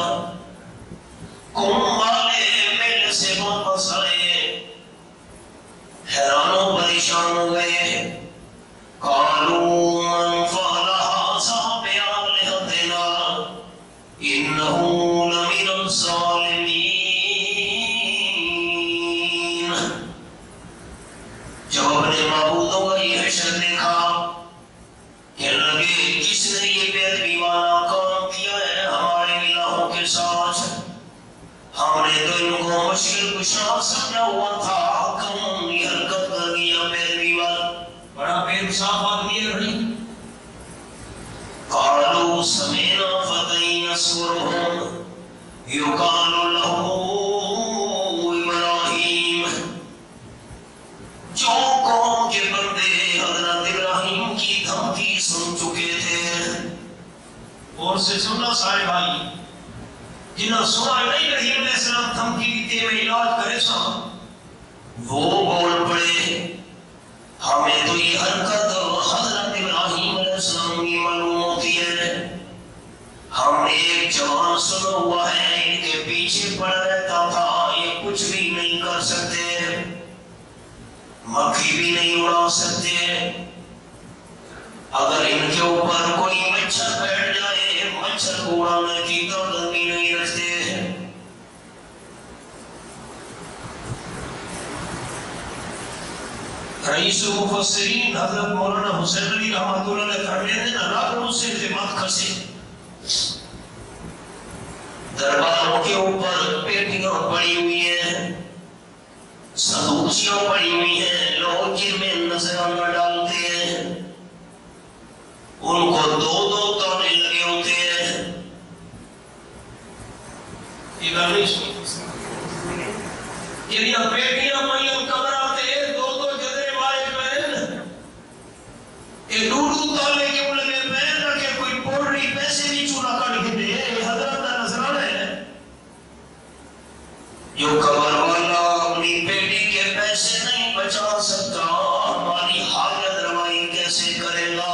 قوم والے میلے سے واپس آئے، حیران و پریشان ہو گئے. قالوا من فعل هذا بآلهتنا إنه لمن الظالمين. جب اپنے معبودوں کا یہ حشر دیکھا کہنے لگے کس نے یہ بے ادبی والا کام کیا ہے ہمارے الہوں کے ساتھ؟ ہم نے تو ان کو مشکل کشا سمجھا ہوا تھا، کم یہ حرکت کر دیا بے ادبی والا، بڑا بے انصاف آدمی ہے بھائی. قالوا سمعنا فتى يذكرهم يقال له ابراہیم. جو قوم کے بندے حضرت ابراہیم کی دھمکی سن چکے تھے، اور سے سننا سارے بھائی جنہاں سنا نہیں ابراہیم علیہ السلام دھمکی دیتے ہوئے علاج کرے سا، وہ بول پڑے ہمیں تو یہ حرکت حضرت ابراہیم علیہ السلام کی معلوم ہوتی ہے. ہم نے ایک جوان سنا ہوا ہے ان کے پیچھے پڑ رہتا تھا، یہ کچھ بھی نہیں کر سکتے، مکھی بھی نہیں اڑا سکتے. اگر ان کے اوپر کوئی مچھر بیٹھ جائے مچھر کو اڑانے کی طاقت بھی نہیں رکھتے. رئیس مفسرین حضرت مولانا حسین علی رحمۃ اللہ علیہ فرماتے ہیں رب ان سے مت کھسے. درباروں کے اوپر پیٹیاں پڑی ہوئی ہیں، صندوقیاں پڑی ہوئی ہیں، لوگ جن میں نذرانہ ڈالتے ہیں، ان کو دو دو تانے لگے ہوتے ہیں. یہ گل نہیں سنی یہ پیٹیاں پڑی قبر آتے ہیں، دو دو جدے مارے پہن، یہ دو دو تالے کیوں لگے پہن رکھے، کوئی پوڑی پیسے نہیں چونا کر کے دے. حضرت کا نذرانہ ہے جو قبر والا اپنی بیٹی کے پیسے نہیں بچا سکتا، ہماری حاجت روائی کیسے کرے گا؟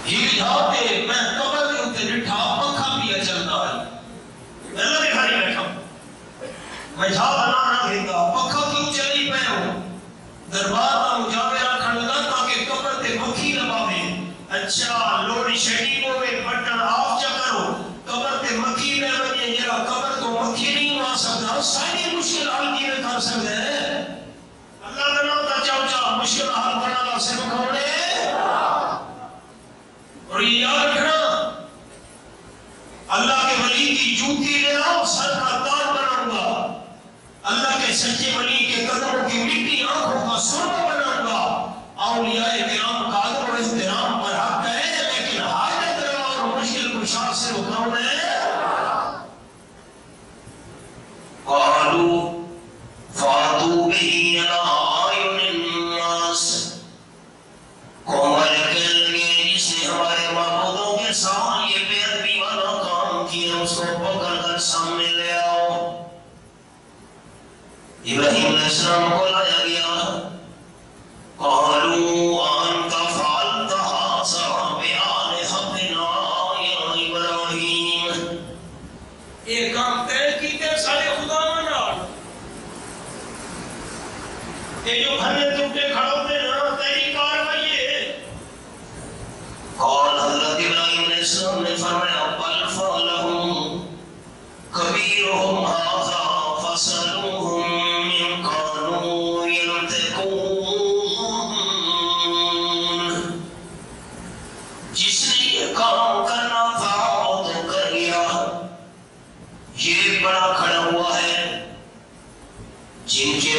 یہ یاد ہے میں قبر کے اوپر بٹھا پنکھا پیا چلتا ہے، میں نہ دکھائی بیٹھا میں جھا بنانا بھیگا پنکھا کیوں چلی پہ ہوں. دربار کا مجاورہ کھڑ لگا تاکہ قبر تے مکھی نہ پاوے. اچھا لوڑی شیڈی کو بٹن آف چا کرو قبر تے مکھی نہ بنے، جرا قبر کو مکھی نہیں مار سکتا ساری مشکل حل کی کر سکتا ہے. اللہ کا نام تا چاو چا مشکل حل بنا لا سے مکھوڑے. اور یہ یاد رکھنا اللہ کے ولی کی جوتی لے آؤ سر کا تاج بناؤں گا، اللہ کے سچے ولی کے قدموں کی مٹی آنکھوں کا سرما بناؤں گا. اولیاء کرام کا ادب و احترام پر حق ہے، لیکن حاجت روا اور مشکل کشا سے وہ کون ہے؟ قالوا فاتوا به الى اعین الناس. قوم والے کہنے لگے جس نے ہمارے معبودوں کے ساتھ یہ بے ادبی والا کام کیا اس کو پکڑ کر سامنے لے آؤ. ابراہیم علیہ السلام کو لایا گیا. قالوا انت فعلت هذا بآلهتنا یا ابراہیم. ایک کام طے کیتے سارے خدا نال یہ جو گھر میں ٹوٹے کھڑے ہوتے نا تیری کاروائی ہے. قال حضرت ابراہیم علیہ السلام نے فرمایا بل فعلهم کبیرهم هذا فاسألوهم من كانوا ينطقون. جس نے یہ کام کرنا تھا وہ تو کر گیا، یہ بڑا کھڑا ہوا ہے جن کے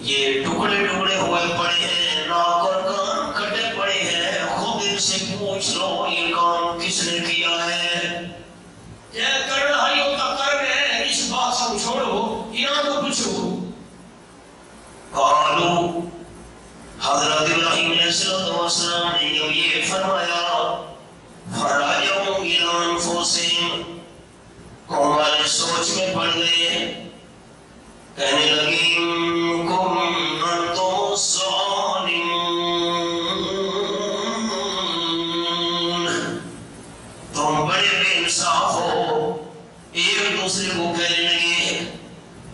یہ ٹکڑے ٹکڑے ہوئے پڑے ہیں، ناک اور کان کٹے پڑے ہیں، خود ان سے پوچھ لو یہ کام کس نے کیا ہے. یہ کرنا ہی ہوتا کر رہے ہیں، اس بات سے چھوڑو یہاں تو پوچھو. قالوا حضرت ابراہیم علیہ السلام نے جب یہ فرمایا فراجعوا الى انفسهم، قوم والے سوچ میں پڑ گئے، کہنے لگے انکم انتم الظالمون، تم بڑے بے انصاف ہو، ایک دوسرے کو کہنے لگے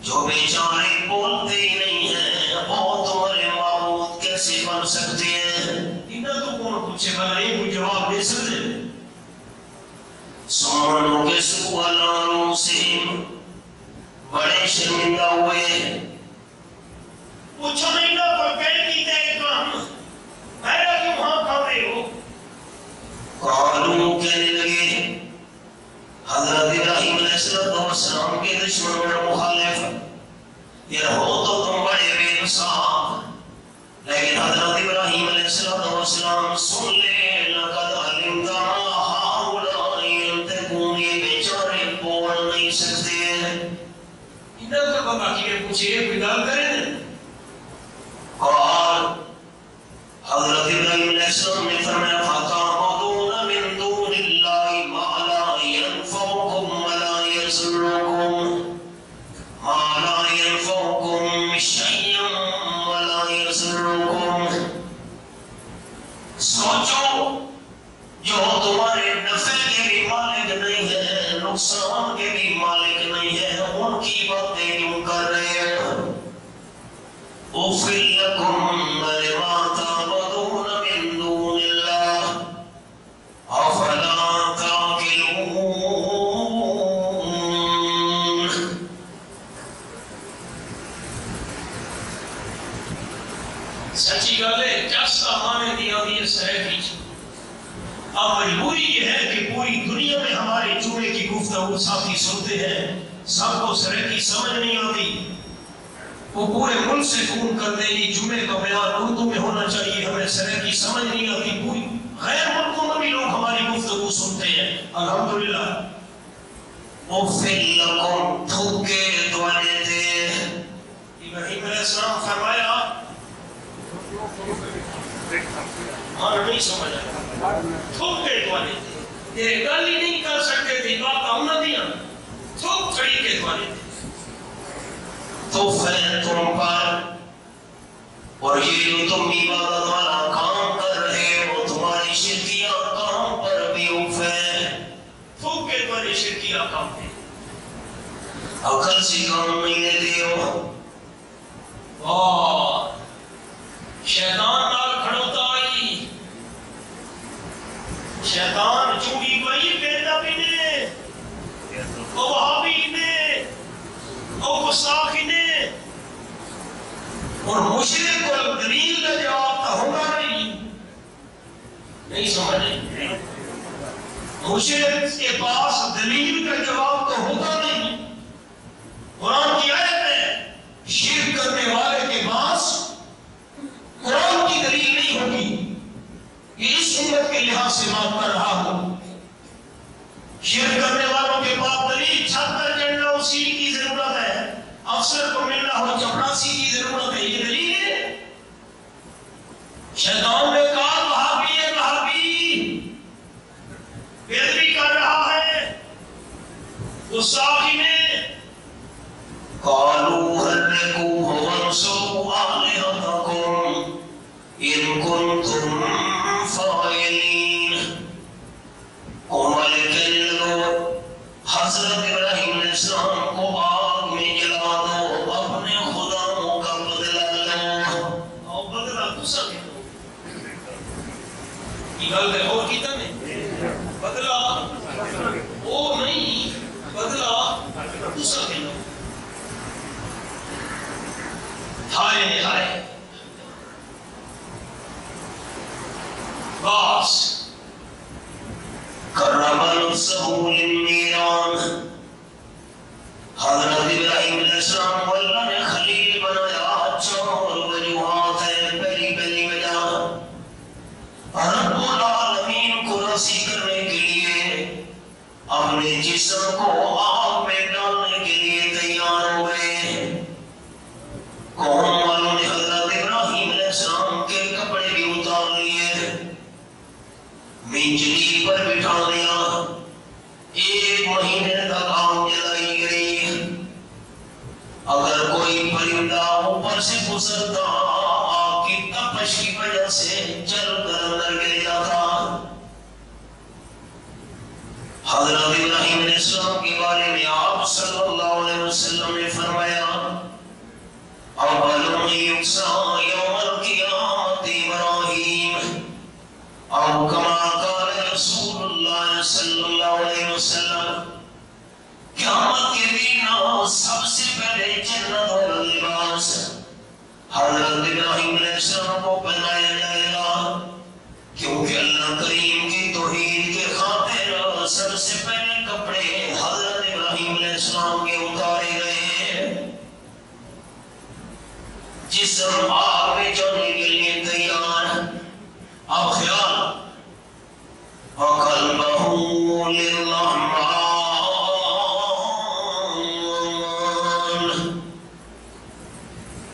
جو بیچارے بولتے ہی نہیں ہیں وہ تمہارے معبود کیسے بن سکتے ہیں؟ انہیں تو کون پوچھے بھلا یہ کوئی جواب دے سکتے؟ سمانوں کے سوالانوں سے بڑے شرمندہ ہوئے. پوچھو نہیں نا کوئی کہہ کی تے کام میرا کیوں وہاں کھا رہے ہو؟ قالوں کہنے لگے حضرت ابراہیم علیہ السلام کے دشمنوں اور مخالف یہ ہو تو تم بڑے بے انصاف، لیکن حضرت ابراہیم علیہ السلام سن لے لقد علمت ما هؤلاء ينطقون، یہ بیچارے بول نہیں سکتے ہیں. انہیں تو پتا کہ یہ پوچھے کوئی گال کریں. اور حضرت ابراہیم علیہ السلام نے فرمایا فَتَعْبُدُونَ مِن دُونِ اللَّهِ مَا لَا يَنفَعُكُمْ وَلَا يَضُرُّكُمْ مَا لَا يَنفَعُكُمْ شَيْئًا وَلَا يَضُرُّكُمْ. سوچو جو تمہارے نفع کے بھی مالک نہیں ہے نقصان کے بھی مالک نہیں ہے ان کی باتیں کیوں کر رہے ہیں؟ اُفٍّ لَكُمْ وَلِمَا تَعْبُدُونَ مِن دُونِ اللَّهِ أَفَلَا تَعْقِلُونَ. سچی گل ہے جس آنے دیا بھی سہی. اب مجبوری یہ ہے کہ پوری دنیا میں ہمارے جمعے کی گفتگو ساتھی سنتے ہیں، سب کو سرحدی سمجھ نہیں آتی. وہ پورے ملک سے فون کر دیں گی جمعے کا بیان اردو میں ہونا چاہیے، ہمیں سرحدی سمجھ نہیں آتی. پوری غیر ملکوں میں بھی لوگ ہماری گفتگو سنتے ہیں الحمدللہ. اُفٍّ لَكُمْ تھوکے دعانے دے. ابراہیم علیہ السلام فرمایا ہاں نہیں سمجھ آیا تھوک کے دعانے دے. یہ گل ہی نہیں کر سکتے تھے بات ہم نہ دیا تھوک کھڑی کے دعانے دے. تو فین تم پر اور یہ جو تم عبادت والا کام کر رہے ہو تمہاری شرکیہ کام پر بھی افین تھوک کے تمہاری شرکیہ کام دے. عقل سے کام نہیں لیتے ہو. اور شیطان نال کھڑوتا آئی شیطان چوڑی کوئی پیدا بھی نے او وہابی نے او گستاخی نے اور مشرک کو دلیل کا جواب تو ہوگا نہیں سمجھے. مشرک کے پاس دلیل کا جواب تو ہوگا نہیں. قرآن کی آیت ہے شرک کرنے والے کے پاس قرآن کی دلیل نہیں ہوگی. یہ اس امت کے لحاظ سے بات کر رہا ہوں. شرک کرنے والوں کے پاس دلیل چھت پر چڑھنا اور سیڑھی کی ضرورت ہے، افسر کو ملنا ہو چپڑاسی کی ضرورت ہے، یہ دلیل ہے. شیطان نے کہا وہابی ہے وہابی بے ادبی کر رہا ہے. گستاخی نے قالوا حرقوه وانصروا آلهتكم إن كنتم فاعلين. حضرت ابراہیم علیہ السلام کو آگ میں جلا دو اپنے خداؤں کا بدلہ لو. اور بدلہ دوسرا دے دو. یہ گل ہے اور کیتا نہیں بدلہ وہ نہیں بدلہ دوسرا دے دو. ہائے ہائے باس کرم نفسه للنیران. حضرت ابراہیم علیہ السلام کو اللہ نے خلیل بنایا. چار وجوہات ہیں. پہلی وجہ رب العالمین کو راضی کرنے کے لیے اپنے جسم کو آگ میں ڈالنے کے لیے تیار ہوئے. قوم والوں نے حضرت ابراہیم علیہ السلام کے کپڑے بھی اتار لیے، منجنی پر بٹھا دیا. 1 مہینے تک آگ جلائی گئی. اگر کوئی پرندہ اوپر سے گزرتا آگ کی تپش کی وجہ سے جل کر اندر گر جاتا. حضرت ابراہیم علیہ السلام کے بارے میں آپ صلی قیامت کے دن سب سے پہلے جنت والا لباس حضرت ابراہیم علیہ السلام کو پہنایا جائے گا، کیونکہ اللہ کریم کی توحید کے خاطر سب سے پہلے کپڑے حضرت ابراہیم علیہ السلام کے اتارے گئے ہیں۔ جسم آگ میں جانے کے لیے تیار۔ اب خیال وَقَلْبَهُ لِلرَّحْمَنِ،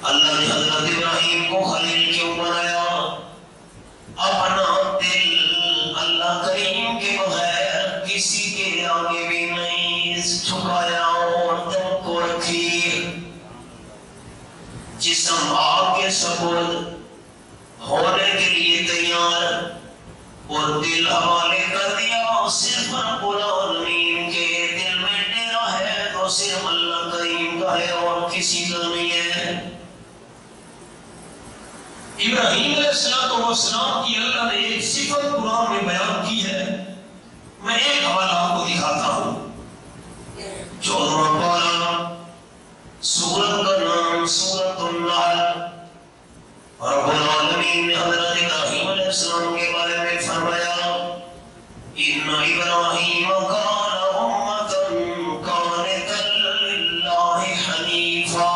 اللہ نے حضرت ابراہیم کو خلیل کیوں بنایا؟ اپنا دل اللہ کریم کے بغیر کسی کے آگے بھی نہیں جھکایا اور دل کو رکھی۔ جسم آگ کے سپرد ہونے کے لیے تیار اور دل حوالے کر دیا صرف رب العالمین کے۔ دل میں ڈیرا ہے تو صرف اللہ کریم کا ہے اور کسی کا نہیں ہے۔ ابراہیم علیہ السلام کی اللہ نے ایک صفت قرآن میں بیان کی ہے، میں ایک حوالہ آپ کو دکھاتا ہوں۔ 14واں پارہ، سورت کا نام سورت النحل۔ رب العالمین نے حضرت ابراہیم علیہ السلام کے بارے میں فرمایا ان ابراہیم کان امۃ قانتا للہ حنیفا۔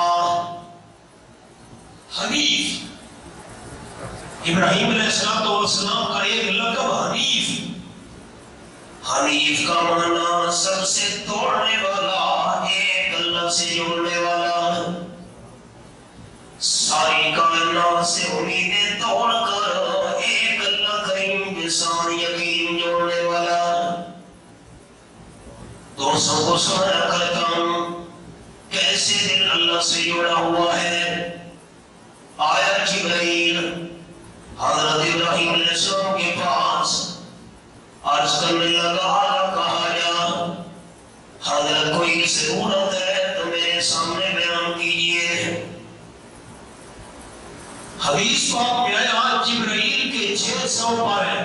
حنیف، ابراہیم علیہ السلام کا ایک لقب حنیف۔ حنیف کا معنی سب سے توڑنے والا، ایک اللہ سے جوڑنے والا، ساری کائنات سے امیدیں توڑ کر ایک اللہ کریم کے ساتھ یقین جوڑنے والا۔ دوستوں کو سمجھا کرتا ہوں کیسے دل اللہ سے جڑا ہوا ہے۔ آیا جبرائیل حضرت ابراہیم علیہ السلام کے پاس عرض کرنے لگا، کہا جا حضرت کوئی ضرورت ہے تو میرے سامنے بیان کیجئے۔ حدیث پاک میں آیا جبرائیل کے 600 پر ہے،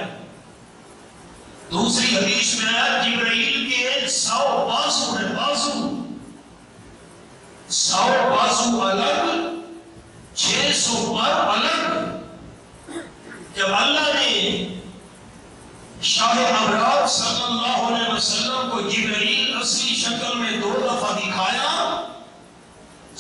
دوسری حدیث میں آیا جبرائیل کے 100 بازو ہیں، بازو 100 بازو الگ، 600 پر الگ۔ جب اللہ نے شاہ ابرار صلی اللہ علیہ وسلم کو جبرائیل اصلی شکل میں 2 دفعہ دکھایا،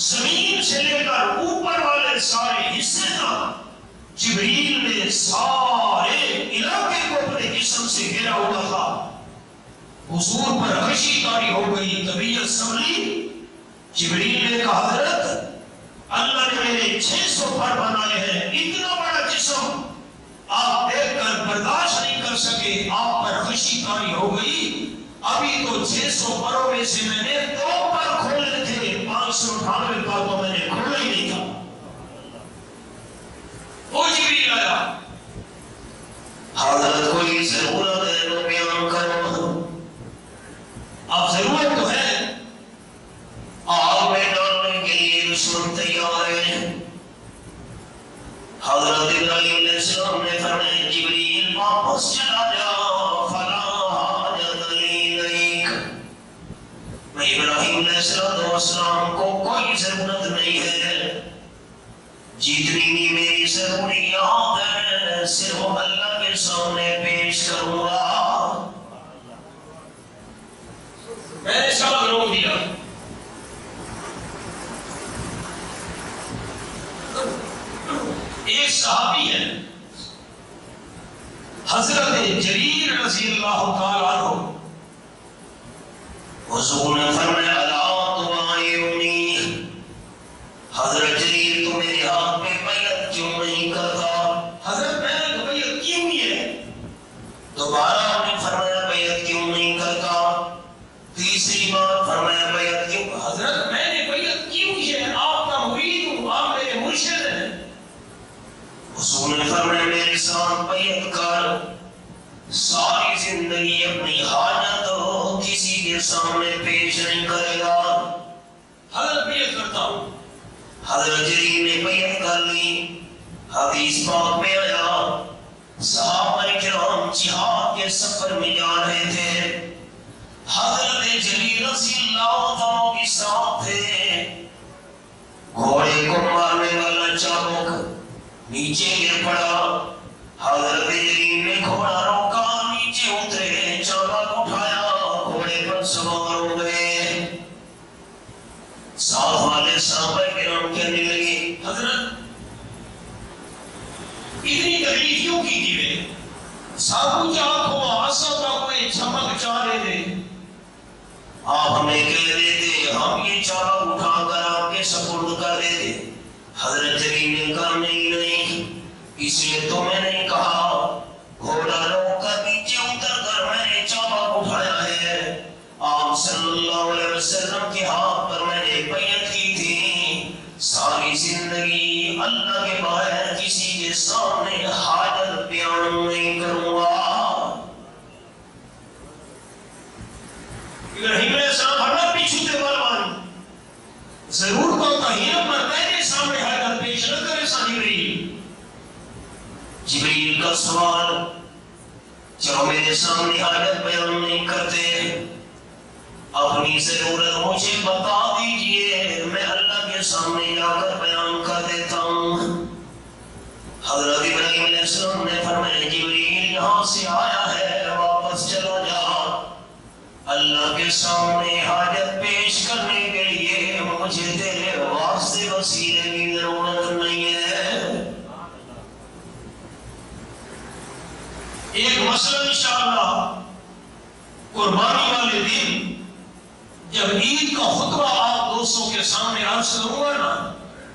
زمین سے لے کر اوپر والے سارے حصے تک جبرائیل نے سارے علاقے کو اپنے جسم سے گھیرا ہوا تھا۔ حضور پر خشی طاری ہو گئی، طبیعت سنبھلی۔ جبرائیل نے کہا حضرت اللہ نے میرے 600 پر بنائے ہیں، اتنا بڑا جسم آپ دیکھ کر برداشت نہیں کر سکے، آپ پر خشی طاری ہو گئی۔ ابھی تو 600 پروں میں سے میں نے 2 پر کھولے تھے، 598 پر تو میں نے کھولا ہی نہیں تھا۔ وہ جبریل آیا، حضرت کوئی ضرورت ہے تو بیان کرو۔ اب ضرورت تو ہے، آگ میں ڈالنے کے لیے دشمن تیار ہے۔ حضرت ابراہیم علیہ السلام نے فرمایا جبریل واپس چلا جا، فلا حاجت لی الیک۔ میں ابراہیم علیہ السلام کو کوئی ضرورت نہیں ہے، جتنی بھی میری ضروریات ہیں صرف اللہ کے سامنے پیش کروں گا۔ میں نے سب روک دیا۔ ایک صحابی ہے حضرت جریر رضی اللہ تعالیٰ عنہ، حضور نے فرمایا الا تبايعني، حضرت جریر تو میرے ہاتھ میں بیعت کیوں نہیں کرتا؟ حضرت میں نے تو بیعت کی ہوئی ہے۔ دوبارہ آپ نے فرمایا بیعت کیوں نہیں کرتا؟ تیسری بار فرمایا بیعت کیوں؟ حضرت میں نے بیعت کی ہوئی ہے، آپ کا مرید ہوں، آپ میرے مرشد ہیں۔ حضور نے فرمایا میرے ساتھ بیعت کر، ساری زندگی اپنی حاجت کسی کے سامنے پیش نہیں کرے گا۔ حضرت بیعت کرتا ہوں۔ حضرت جریر نے بیعت کر لی۔ حدیث پاک میں آیا صحابہ کرام جہاد کے سفر میں جا رہے تھے، حضرت جریر رضی اللہ گھوڑے کو مارنے والا چابک نیچے گر پڑا، حضرت جلیل نے گھوڑا روکا، نیچے اترے، چابک اٹھایا، گھوڑے پر سوار ہو گئے۔ ساتھ والے صحابہ کرام کہنے لگے حضرت اتنی تکلیف کیوں کی تھی؟ سابو چاک ہوا آسا کا کوئی چمک چارے دے، آپ ہمیں کہہ دیتے ہم یہ چابک اٹھا کر آپ کے سپرد کر دیتے۔ حضرت جلیل نے کہا نہیں، اس لیے تو میں نے کہا گھوڑا روک کر نیچے اتر کر میں نے چابک اٹھایا ہے۔ آپ صلی اللہ علیہ وسلم کے ہاتھ پر میں نے بیعت کی تھی ساری زندگی اللہ کے بغیر کسی کے سامنے حاجت بیان نہیں کروں گا۔ ابراہیم علیہ السلام ہر پیچھے بلوان ضرور کو کہیں پر میرے سامنے حاجت پیش نہ کرے۔ جبریل کا سوال چلو میرے سامنے حاجت بیان نہیں کرتے، اپنی ضرورت مجھے بتا دیجئے، میں اللہ کے سامنے جا کر بیان کر دیتا ہوں۔ حضرت ابراہیم علیہ السلام نے فرمایا جبریل یہاں سے آیا ہے، واپس چلا جا، اللہ کے سامنے حاجت پیش کرنے کے لیے مجھے تیرے واسطے وسیلے کی ضرورت نہیں ہے۔ ایک مسئلہ انشاءاللہ قربانی والے دن جب عید کا خطبہ آپ دوستوں کے سامنے عرض کروں گا نا،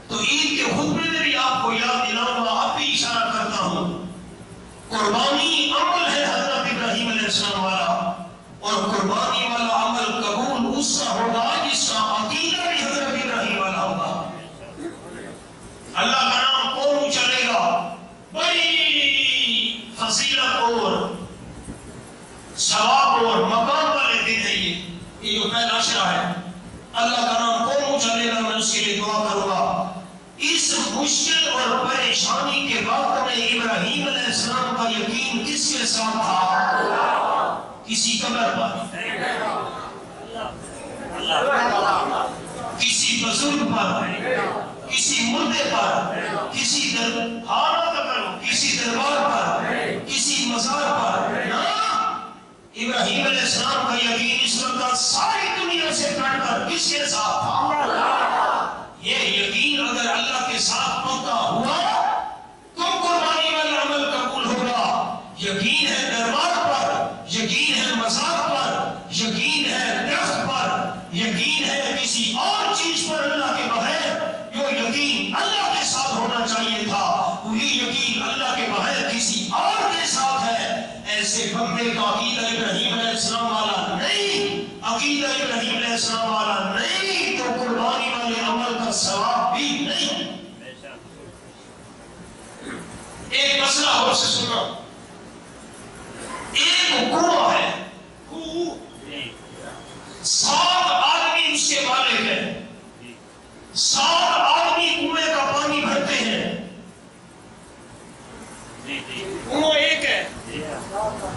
تو عید کے خطبے میں بھی آپ کو یاد دلاؤں گا، آپ بھی اشارہ کرتا ہوں۔ قربانی عمل ہے حضرت ابراہیم علیہ السلام والا، اور قربانی والا عمل قبول اس کا ہوگا جس کا عقیدہ بھی حضرت ابراہیم والا ہوگا۔ اللہ کا نام کون چلے گا؟ بڑی فضیلت اور ثواب اور مقام والے دن ہے یہ جو پہلا شرح ہے۔ اللہ کا نام کون چلے گا، میں اس کے لیے دعا کروں گا۔ اس مشکل اور پریشانی کے وقت میں ابراہیم علیہ السلام کا یقین کس کے ساتھ تھا؟ کسی قبر پر، کسی بزرگ پر، کسی مردے پر، کسی دربار پر، کسی مزار پر نہ۔ ابراہیم علیہ السلام کا یقین اس وقت ساری دنیا سے کٹ کر کس کے ساتھ تھا؟ یہ یقین اگر اللہ کے ساتھ پکا ہوا تو قربانی والا عمل قبول ہوگا۔ یقین ہے دربار پر، یقین ہے مزار پر، یقین ہے درخت پر، یقین ہے کسی اور چیز پر اللہ کے بغیر، جو یقین اللہ کے ساتھ ہونا چاہیے تھا وہی یقین اللہ کے بغیر کسی اور کے ساتھ ہے۔ ایسے بندے کا عقیدہ ابراہیم علیہ السلام والا نہیں، عقیدہ ابراہیم علیہ السلام والا نہیں تو قربانی والے عمل کا ثواب بھی نہیں۔ ایک مسئلہ اور سے سننا، ایک کنواں ہے، 7 آدمی اس کے مالک ہیں، 7 آدمی کنویں کا پانی بھرتے ہیں۔ کنواں ایک ہے،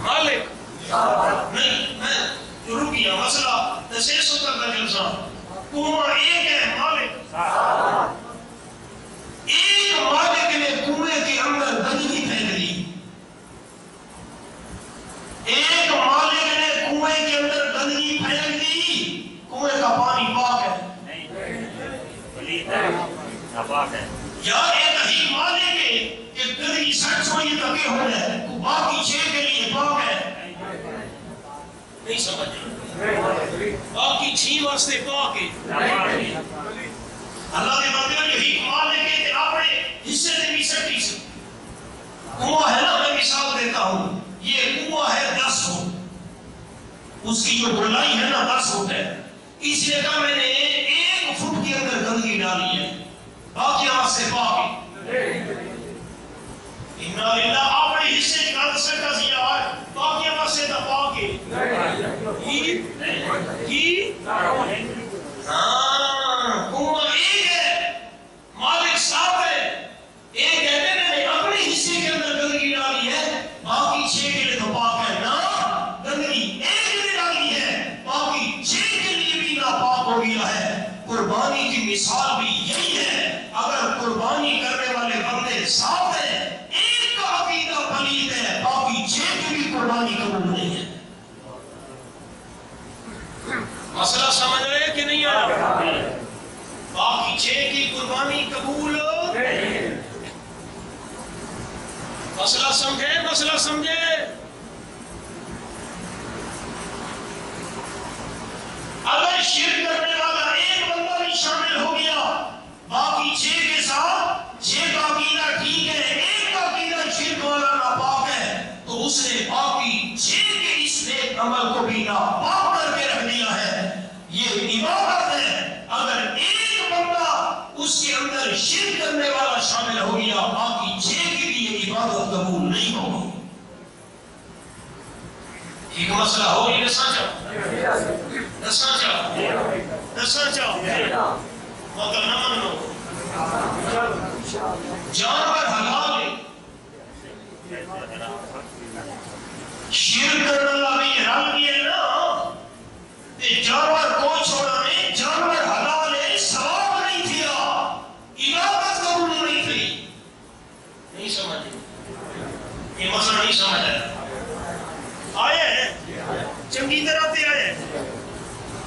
مالک نہیں، میں رک گیا، مسئلہ تشخیص ہوتا تھا جلسہ۔ کنواں ایک ہے، مالک ایک، مالک نے کنویں کے اندر گندگی پھینک دی، ایک مالک نے کنویں کے اندر گندگی پھینک دی، کنویں کا پانی پاک ہے یا ایک ہی مالک ہے کہ گندگی سچ ہوئی تکے ہو جائے، باقی 6 کے لیے پاک ہے؟ نہیں سمجھ، باقی 6 واسطے پاک ہے۔ اللہ نے بندے یہی مالک ہے کہ اپنے حصے سے بھی سٹی سے کنواں ہے نا، میں مثال دیتا ہوں، یہ کنواں ہے 10 فٹ، اس کی جو گہرائی ہے نا 10 فٹ ہے، اس لیے کہ میں نے 1 فٹ کے اندر گندگی ڈالی ہے، باقی واسطے پاک ہے۔ انہا للہ اپنے حصے کا سٹا سیا ہے، باقی واسطے تو پاک ہے۔ کنواں ایک ہے، مالک 7 ہے، ایک کہتے ہیں میں نے اپنے حصے کے اندر گندگی ڈالی ہے، باقی 6 کے لیے تو پاک ہے نا، گندگی ایک نے ڈالی ہے، باقی 6 کے لیے بھی ناپاک ہو گیا ہے۔ قربانی کی مثال بھی یہی ہے، اگر قربانی کرنے والے بندے صاف ہیں، ایک کا عقیدہ پلید ہے، باقی 6 کی بھی قربانی قبول نہیں ہے۔ مسئلہ سمجھ رہے کہ نہیں آ رہا؟ باقی 6 کی قربانی قبول نہیں۔ مسئلہ سمجھے؟ اگر شرک کرنے والا ایک بندہ بھی شامل ہو گیا، باقی 6 کے ساتھ 6 کا عقیدہ ٹھیک ہے، ایک کا عقیدہ شرک والا ناپاک ہے، تو اس نے باقی 6 کے اس نیک عمل کو بھی ناپاک کر کے رکھ دیا ہے۔ یہ عبادت ہے، اگر ایک بندہ اس کے اندر شرک کرنے والا شامل ہو گیا، باقی 6 کی بھی یہ عبادت قبول نہیں ہوگی۔ ٹھیک مسئلہ ہو گئی؟ دسنا چاہو مگر نہ منو۔ جانور حلال ہے، شرک کرنے والا بھی حرام بھی ہے نا، جانور کو چھوڑانے، جانور حلال ہے، ثواب نہیں تھیا، عبادت قبول نہیں تھی۔ نہیں سمجھ، یہ مسئلہ نہیں سمجھ آیا ہے؟ چنگی طرح تے آیا ہے۔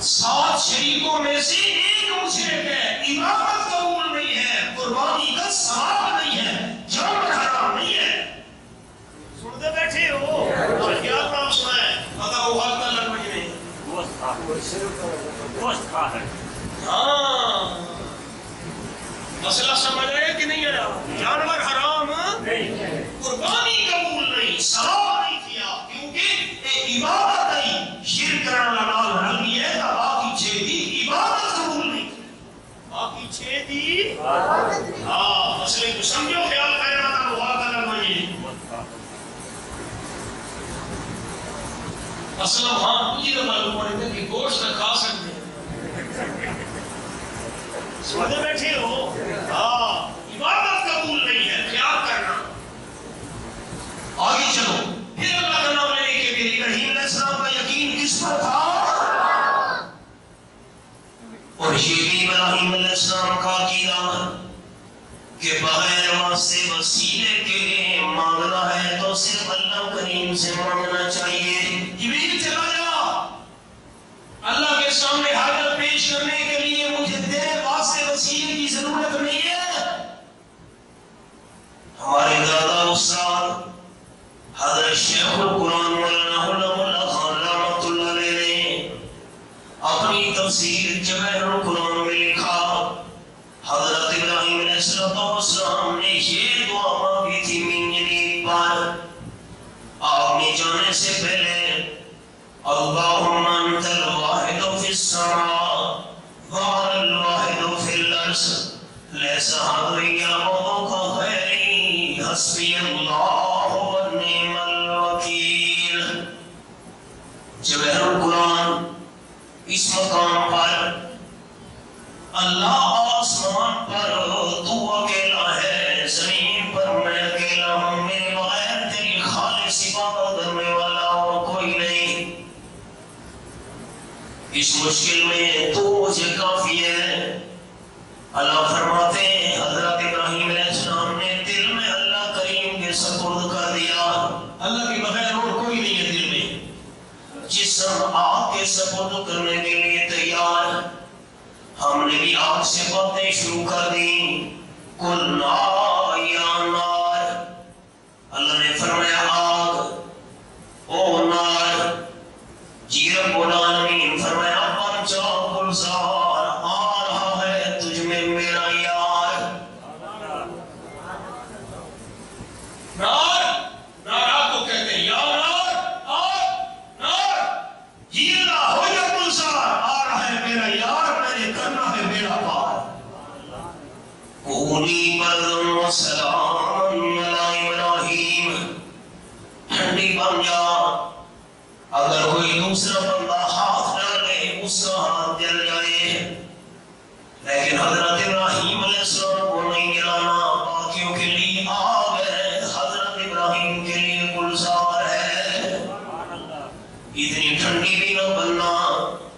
7 شریکوں میں سے ایک مشرک ہے، عبادت قبول نہیں ہے، قربانی کا ثواب نہیں ہے، جانور حرام نہیں ہے۔ سنتے بیٹھے ہو اور کیا نام سنا ہے؟ اگر وہ حق کا لڑوئی نہیں گوشت کھا ہے۔ ہاں مسئلہ سمجھ رہے کہ نہیں آیا؟ جانور حرام قربانی قبول نہیں، ثواب نہیں کیا، کیونکہ ایک عبادت نہیں، شرک کرنا نال حرمی ہے، باقی 6 دی عبادت قبول نہیں، باقی 6 دی ہاں مسئلے کو سمجھو، خیال کرنا تھا وہ حق کا لڑوئی۔ اصلا وہاں مجھے تو معلوم پڑے تھے کہ گوشت کھا سکتے ہیں۔ سمجھے بیٹھے ہو؟ ہاں عبادت قبول نہیں ہے، خیال کرنا۔ آگے چلو، پھر اللہ کا نام لینے کے لیے ابراہیم علیہ السلام کا یقین کس پر تھا؟ اور یہ بھی ابراہیم علیہ السلام کا عقیدہ کہ بغیر واسطے وسیلے کے مانگنا ہے تو صرف اللہ کریم سے مانگنا چاہیے۔ جبریل چلا جا اللہ کے سامنے حاجت پیش کرنے کے لیے، مجھے تیرے واسطے وسیلے کی ضرورت نہیں ہے۔ ہمارے دادا استاد حضرت شیخ القرآن مولانا خان رحمۃ اللہ علیہ نے اپنی تفسیر جواہر القرآن میں لکھا، حضرت ابراہیم علیہ السلام نے یہ دعا مانگی تھی منجنی پر، آپ نے جانے سے پہلے اللہم انت الواحد فی السماء وعلا الواحد فی الارض لیس حضویا موضوع غیری حسبی اللہ ونعم الوکیل۔ جواہر القرآن اس مقام پر اللہ آسمان پر تو اکیلا ہے، زمین پر میں اکیلا ہوں، میرے بغیر تیری خالص عبادت کرنے والا اور کوئی نہیں، اس مشکل میں تو مجھے کافی ہے۔ اللہ فرماتے ہیں حضرت ابراہیم علیہ السلام نے دل میں اللہ کریم کے سپرد کر دیا، اللہ کے بغیر اور کوئی نہیں ہے دل میں، جسم آگ کے سپرد کرنے کے لیے تیار۔ ہم نے بھی آگ سے باتیں شروع کر دی، قلنا یا نار، اللہ نے فرمایا آگ او نار، جی رب العالمین فرمایا بن جا گلزار، آ رہا ہے تجھ میں میرا یار۔ نار، نار آگ کو کہتے ہیں، یا نار، آگ، نار، جی اللہ ہو یا گلزار، آ رہا ہے میرا یار، کرنا ہے میرا پار۔ کونی بردن و سلام علی ابراہیم، ٹھنڈی بن جا، اگر کوئی دوسرا بندہ ہاتھ ڈالے اس کا ہاتھ جل جائے، لیکن حضرت ابراہیم علیہ السلام کو نہیں جلانا، باقیوں کے لیے آگ ہے، حضرت ابراہیم کے لیے گلزار ہے۔ اتنی ٹھنڈی بھی نہ بننا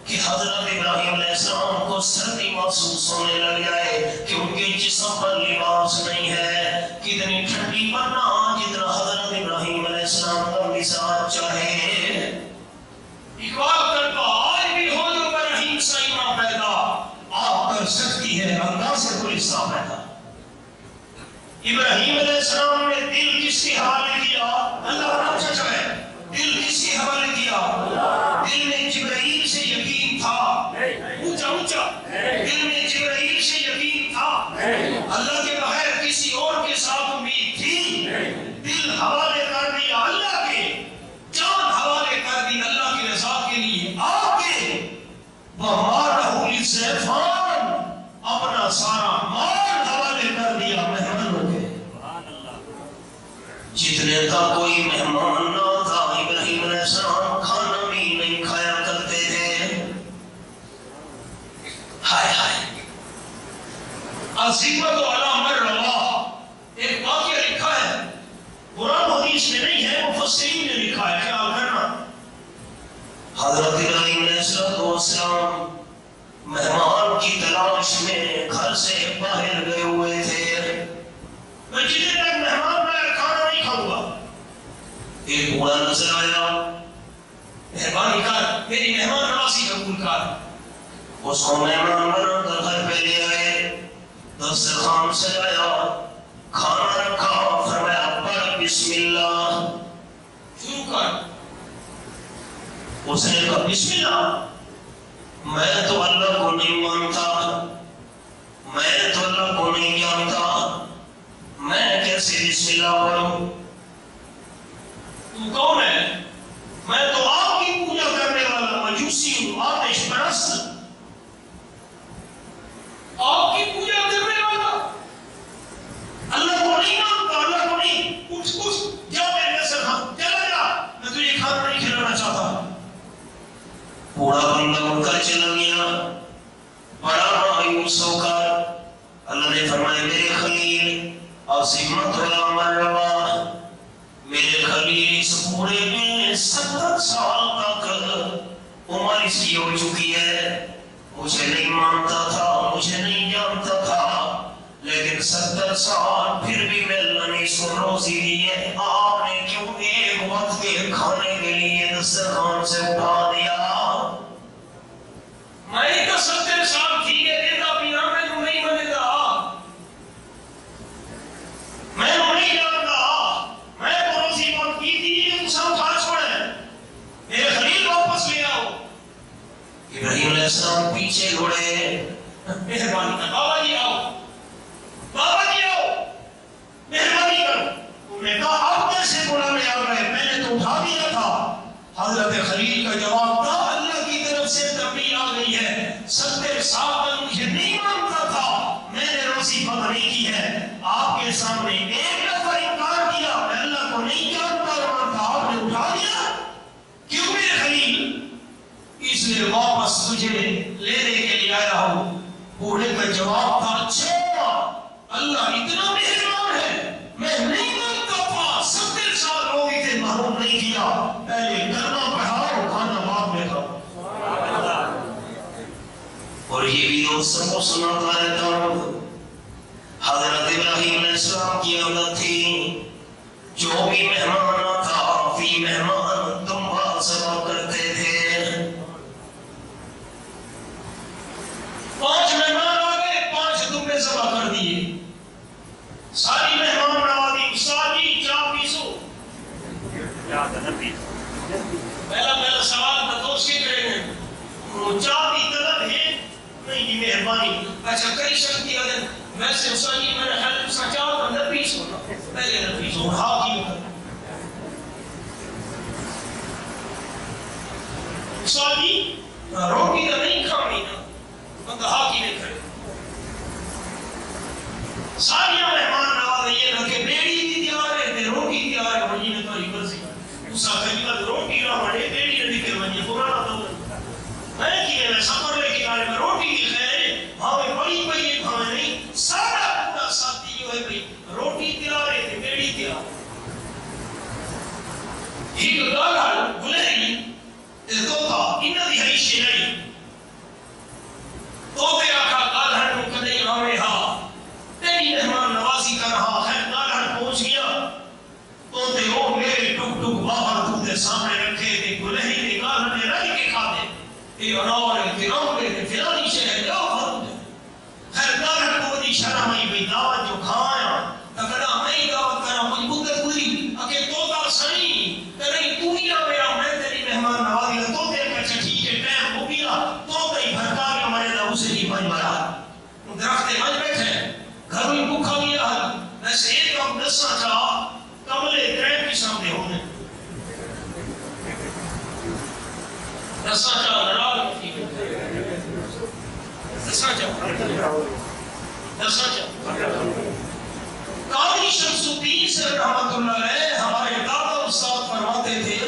کہ حضرت ابراہیم ابراہیم علیہ السلام کو سردی محسوس ہونے لگ جائے کہ ان کے جسم پر لباس نہیں ہے، کتنی ٹھنڈی پڑنا جتنا حضرت ابراہیم علیہ السلام کا مزاج چاہے۔ اقبال کرتا آج بھی ہو جو ابراہیم سے ایمان پیدا، آپ کر سکتی ہے اللہ سے کوئی حصہ پیدا۔ ابراہیم علیہ السلام نے دل کس کے حوالے کیا؟ اللہ کا نام سچ ہے۔ دل کس کے حوالے کیا؟ دل میں جبرائیل سے یقین تھا، اونچا اونچا، دل میں جبرائیل سے یقین تھا، اللہ کے بغیر کسی اور کے ساتھ امید تھی، دل حوالے کر دیا اللہ کے، جان حوالے کر دی اللہ کی رضا کے لیے، آپ کے وَمَارَهُ لِلزَّيْفَانِ، اپنا سارا مال حوالے کر دیا مہمانوں کے۔ جتنے کا کوئی مہمان نہ تھا ابراہیم علیہ السلام کھانا بھی نہیں کھایا کرتے تھے۔ ہائے ہائے، عظیمت علی من روا، ایک واقعہ لکھا ہے، قرآن حدیث میں نہیں ہے، مفسرین نے لکھا ہے، خیال کرنا۔ حضرت ابراہیم علیہ السلام مہمان کی تلاش میں گھر سے باہر گئے ہوئے تھے۔ میں جتنے تک مہمان میں کھانا نہیں کھاؤں گا، ایک بوڑھا نظر آیا، مہربانی کر میری مہمان نوازی قبول کر۔ اس کو مہمان بنا کر گھر پہ لے آئے، دسترخوان سجایا، کھانا رکھا، فرمایا پڑھ بسم اللہ، شروع کر۔ اس نے کہا بسم اللہ، میں تو اللہ کو نہیں مانتا، میں تو اللہ کو نہیں جانتا، میں کیسے بسم اللہ پڑھوں؟ تو کون ہے؟ میں تو آپ کی پوجا کرنے والا مجوسی ہوں، آتش پرست، آپ کی پوجا کرنے والا، اللہ کو نہیں مانتا، اللہ کو نہیں، اٹھ جا میرے سے چلا جا، میں تجھے کھانا نہیں کھلانا چاہتا۔ بوڑھا بندہ اٹھ کر چلا گیا، بڑا مایوس ہو کر اللہ نے فرمایا میرے خلیل عظیمت علی من روا، میرے خلیل اس بوڑھے میں 70 سال تک عمر اس کی ہو چکی ہے، مجھے نہیں مانتا تھا، مجھے نہیں جانتا تھا، لیکن 70 سال پھر بھی میں اللہ نے اس کو روزی دی ہے، آپ نے کیوں ایک وقت کے کھانے کے لیے دسترخوان سے اٹھا دیا؟ میں تو 70 سال ٹھیک ہے دیتا پینا، میں تو نہیں مانے گا، میں تو نہیں جانتا، میں تو روزی بات کی تھی، یہ سب کھا چھوڑے، میرے خلیل واپس لے آؤ۔ ابراہیم علیہ السلام پیچھے گھوڑے، مہربانی کر بابا جی آؤ، بابا جی آؤ، مہربانی کر۔ انہوں نے کہا آپ کیسے بلانے آ رہے، میں نے تو اٹھا دیا تھا۔ حضرت خلیل کا جواب تھا اللہ کی طرف سے تبلیغ آ گئی ہے، 70 سال تک مجھے نہیں مانتا تھا، میں نے روزی بند نہیں کی ہے، آپ کے سامنے ایک دفعہ انکار کیا، میں اللہ کو نہیں جانتا اور مانتا، آپ نے اٹھا دیا، کیوں میرے خلیل؟ اس لیے واپس تجھے لینے کے لیے آیا ہوں۔ بوڑھے کا جواب تھا اچھا اللہ اتنا مہربان ہے، میں نہیں مانتا تھا، 70 سال ہو گئے تھے محروم نہیں کیا، پہلے کرنا پڑھاؤ کھانا بعد میں کھاؤ۔ اور یہ بھی دوستوں کو سناتا رہتا ہوں، حضرت ابراہیم علیہ السلام کی عادت تھی جو بھی مہمان آتا فی مہمان دمبا ذبح کرتے تھے۔ 5 مہمان آ گئے، 5 دمبے ذبح کر دیے، ساری مہمان نوازی، ساری چاہ پیسو۔ پہلا سوال بتوش کے کریں گے، چاہ کی طلب ہے نہیں کی مہربانی، اچھا کئی شکتی آدھے ویسے اسائی میں نے خیال اس کا چاہ تو نبیس ہونا، پہلے نبیس ہونا، ہاں کی ہوتا اسائی روٹی تو نہیں کھانی نا، بندہ ہاں کی نہیں کھڑے۔ ساریاں مہمان نوازی یہ رکھے، بیڑی بھی تیار ہے، روٹی تیار ہے، بھائی نے تو ہی برسی اسا کریمت روٹی نہ بڑے بیڑی نے دکھے بنی پرانا تو میں کیے میں سفر لے کے آئے میں روٹی کی خیر بھاوے بڑی بڑی بھاوے نہیں، سارا پورا ساتھی جو ہے بھائی روٹی تیار ہے تھے، بیڑی تیار۔ ایک گالا گلہری دو تھا انہ دی حیشی نہیں تو تے آقا کالہر کو کدے آوے ہا تیری مہمان نوازی کر رہا ہے، کالہر پہنچ گیا تو تے وہ میرے ٹک ٹک باہر تو تے سامنے رکھے تے گلہی نے کالہر نے رج کے کھا دے اے انور تیرامبے تے فلانی شہر جاؤ فرمود خیر کالہر کو دی شرم آئی بھئی دعوت جو کھایا تکڑا میں دعوت کرا مجھ مدت ہوئی اکے توتا سنی تنہی تو ہی نہ میرا میں تیری مہمان نوازی ہے تو تے کچھ ٹھیک ہے ٹائم ہو گیا تو تے بھرکا کے مرے دا اسے ہی بن مرا درخت مجھ بیٹھے گھر میں بھوکا گیا ہے ویسے ایک کم دسنا چاہا کملے ترین کی سامنے ہونے دسنا چاہا لڑا لکھی دسنا چاہا قاضی شمس الدین سے رحمت اللہ علیہ ہمارے دادا استاد فرماتے تھے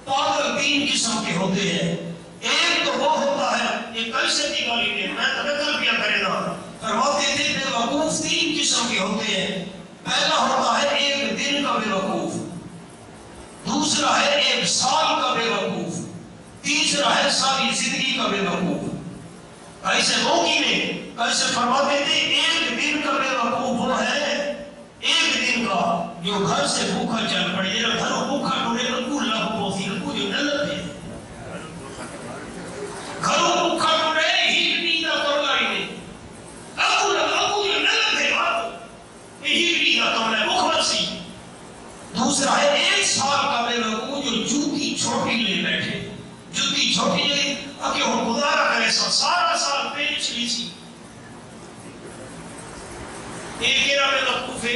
پاگل تین قسم کے ہوتے ہیں، ایک تو وہ ہوتا ہے یہ کیسے کی گالی نے میں تبکل کیا کرے نا فرماتے تھے بے وقوف تین قسم کے ہوتے ہیں، پہلا ہوتا ہے ایک دن کا بے وقوف، دوسرا ہے ایک سال کا بے وقوف، تیسرا ہے ساری زندگی کا بے وقوف۔ ایسے موقع میں کیسے فرماتے تھے ایک دن کا بے وقوف وہ ہے ایک دن کا جو گھر سے بھوکا چل پڑے گھر بھوکا ٹوڑے رکو اللہ کو فی رکو جو نلت ہے گھروں بھوکا ٹوڑے ہی نیدہ کرنا ہی نہیں رکو جو نلت ہے بات ہی نیدہ کرنا ہے بھوک مرسی۔ دوسرا ہے ایک سال کا بے وقوف جو جوتی چھوٹی لے بیٹھے جوتی چھوٹی لے اکے ہم گزارا کرے سارا سال پیچ لی سی ایک ایرہ میں وقوف ہے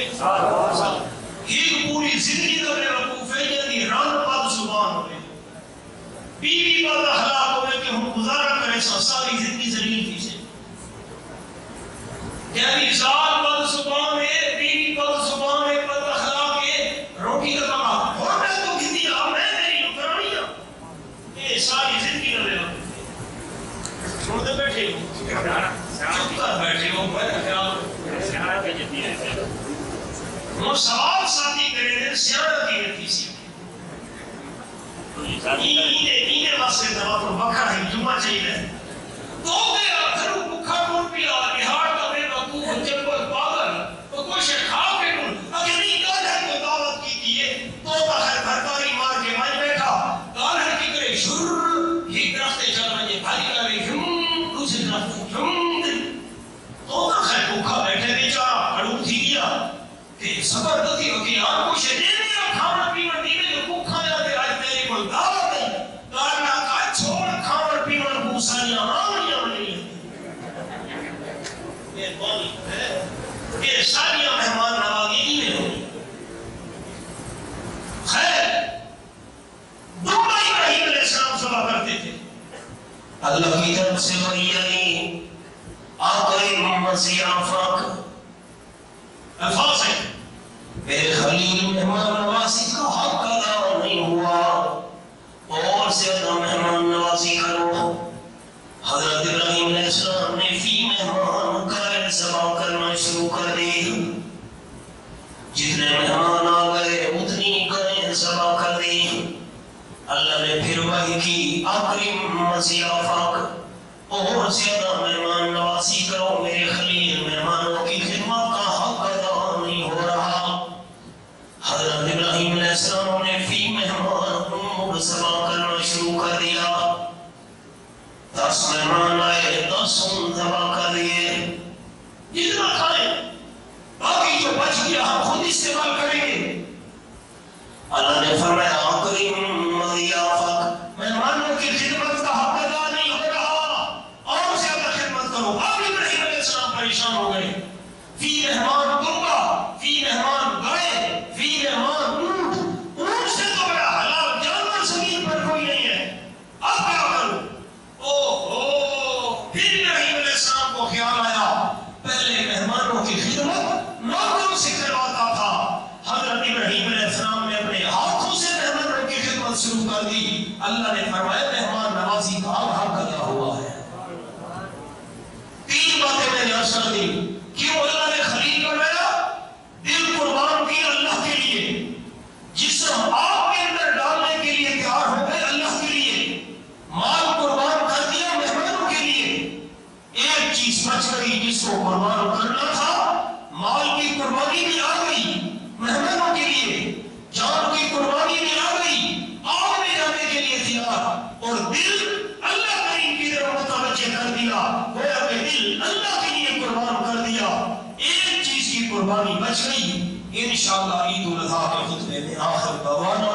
ایک پوری زندگی کا میں وقوف ہے یعنی ران باد زبان ہوئے بیوی باد اخلاق ہوئے کہ ہم گزارا کرے ساری زندگی زلیل تھی سے یعنی زال باد زبان ہے بیوی باد زبان ہے باد اخلاق ہے روٹی کا کما اور میں تو کسی آپ میں میری نکرانی ہوں یہ ساری زندگی کا میں وقوف ہے سنتے بیٹھے ہو چپ کر بیٹھے ہو میرا خیال وہ سوال ساتھی کرے دے سیارہ کی رکھی سی اینے واسے دوا تو بکھا ہے جمعہ چاہیے تو گیا گھروں بکھا ٹوڑ پیا نہاڑ کا بے وقوف جب کوئی پاگل تو کوئی شے کھا کے ٹوڑ اگر نہیں کال ہے کوئی دعوت کی دیئے تو بخیر بھرکاری مار کے مائن بیٹھا کال ہے کی کرے شر ہی درختے چل رہے بھاری کرے ہم دوسرے درخت ہم تو بخیر بکھا بیٹھے بیچارہ کڑوں تھی گیا کہ سبر دتی ہو کہ آپ کو شدے میں کھانا پینا دینے جو کو کھایا دے آج میرے کوئی دعوت ہے کارنا کا چھوڑ کھانا پینا بھوسانیاں آنیاں نہیں یہ بولی ہے یہ ساریاں مہمان نوازی ہی میں ہوئی خیر دعا ابراہیم علیہ السلام صلاح کرتے تھے اللہ کی طرف سے وحی آقائم مسیح آفاق الفاظ ہے میرے خلیل مہمان نوازی کا حق ادا نہیں ہوا اور زیادہ مہمان نوازی کرو۔ حضرت ابراہیم علیہ السلام نے فی مہمان قائل سبا کرنا شروع کر دی، جتنے مہمان آ گئے اتنی قائل سبا کر دی۔ اللہ نے پھر وحی کی اکرم مسیح آفاق اور زیادہ مہمان نوازی کرو، میرے خلیل مہمانوں کی خدمت کا حق ادا نہیں ہو رہا۔ حضرت ابراہیم علیہ السلام نے فی مہمان امور سبا کرنا شروع کر دیا، 10 مہمان آئے 10 ذبح کر دیے، جتنا کھائیں باقی جو بچ گیا ہم خود استعمال کریں گے۔ اللہ نے فرمایا اکرم مسیح آفاق مہمانوں کی خدمت کا حق ادا نہیں ہو رہا اور زیادہ خدمت کرو۔ اب ابراہیم علیہ السلام پریشان ہو گئے، فی مہمان دنگا فی مہمان گائے فی مہمان اونٹ، اونٹ سے تو بڑا حلال جانور زمین پر کوئی نہیں ہے، اب کیا کروں؟ پھر ابراہیم علیہ السلام کو خیال آیا پہلے مہمانوں کی خدمت نوکروں سے کرواتا تھا، حضرت ابراہیم علیہ السلام نے اپنے ہاتھوں سے مہمانوں کی خدمت شروع کر دی۔ اللہ نے فرمایا مہمان نوازی کا حق ادا ہوا ہے۔ 3 باتیں میں نے عرض کر دی، کیوں اللہ نے خلیل بنایا؟ دل قربان کی اللہ کے لیے، جسم آپ کے اندر ڈالنے کے لیے تیار ہو گئے اللہ کے لیے، مال قربان کر دیا مہمانوں کے لیے، ایک چیز بچ گئی جس کو قربان کرنا تھا، مال کی قربانی بھی آ گئی مہمانوں کے لیے، جان کی قربانی بھی آ گئی، آگ میں جانے کے لیے تیار، اور دل اللہ کریم کی طرف متوجہ کر دیا، گویا کہ دل اللہ کے لیے قربان کر دیا۔ ایک چیز کی قربانی بچ گئی۔ انشاءاللہ عید الاضحیٰ کے خطبے میں آخر دعوانا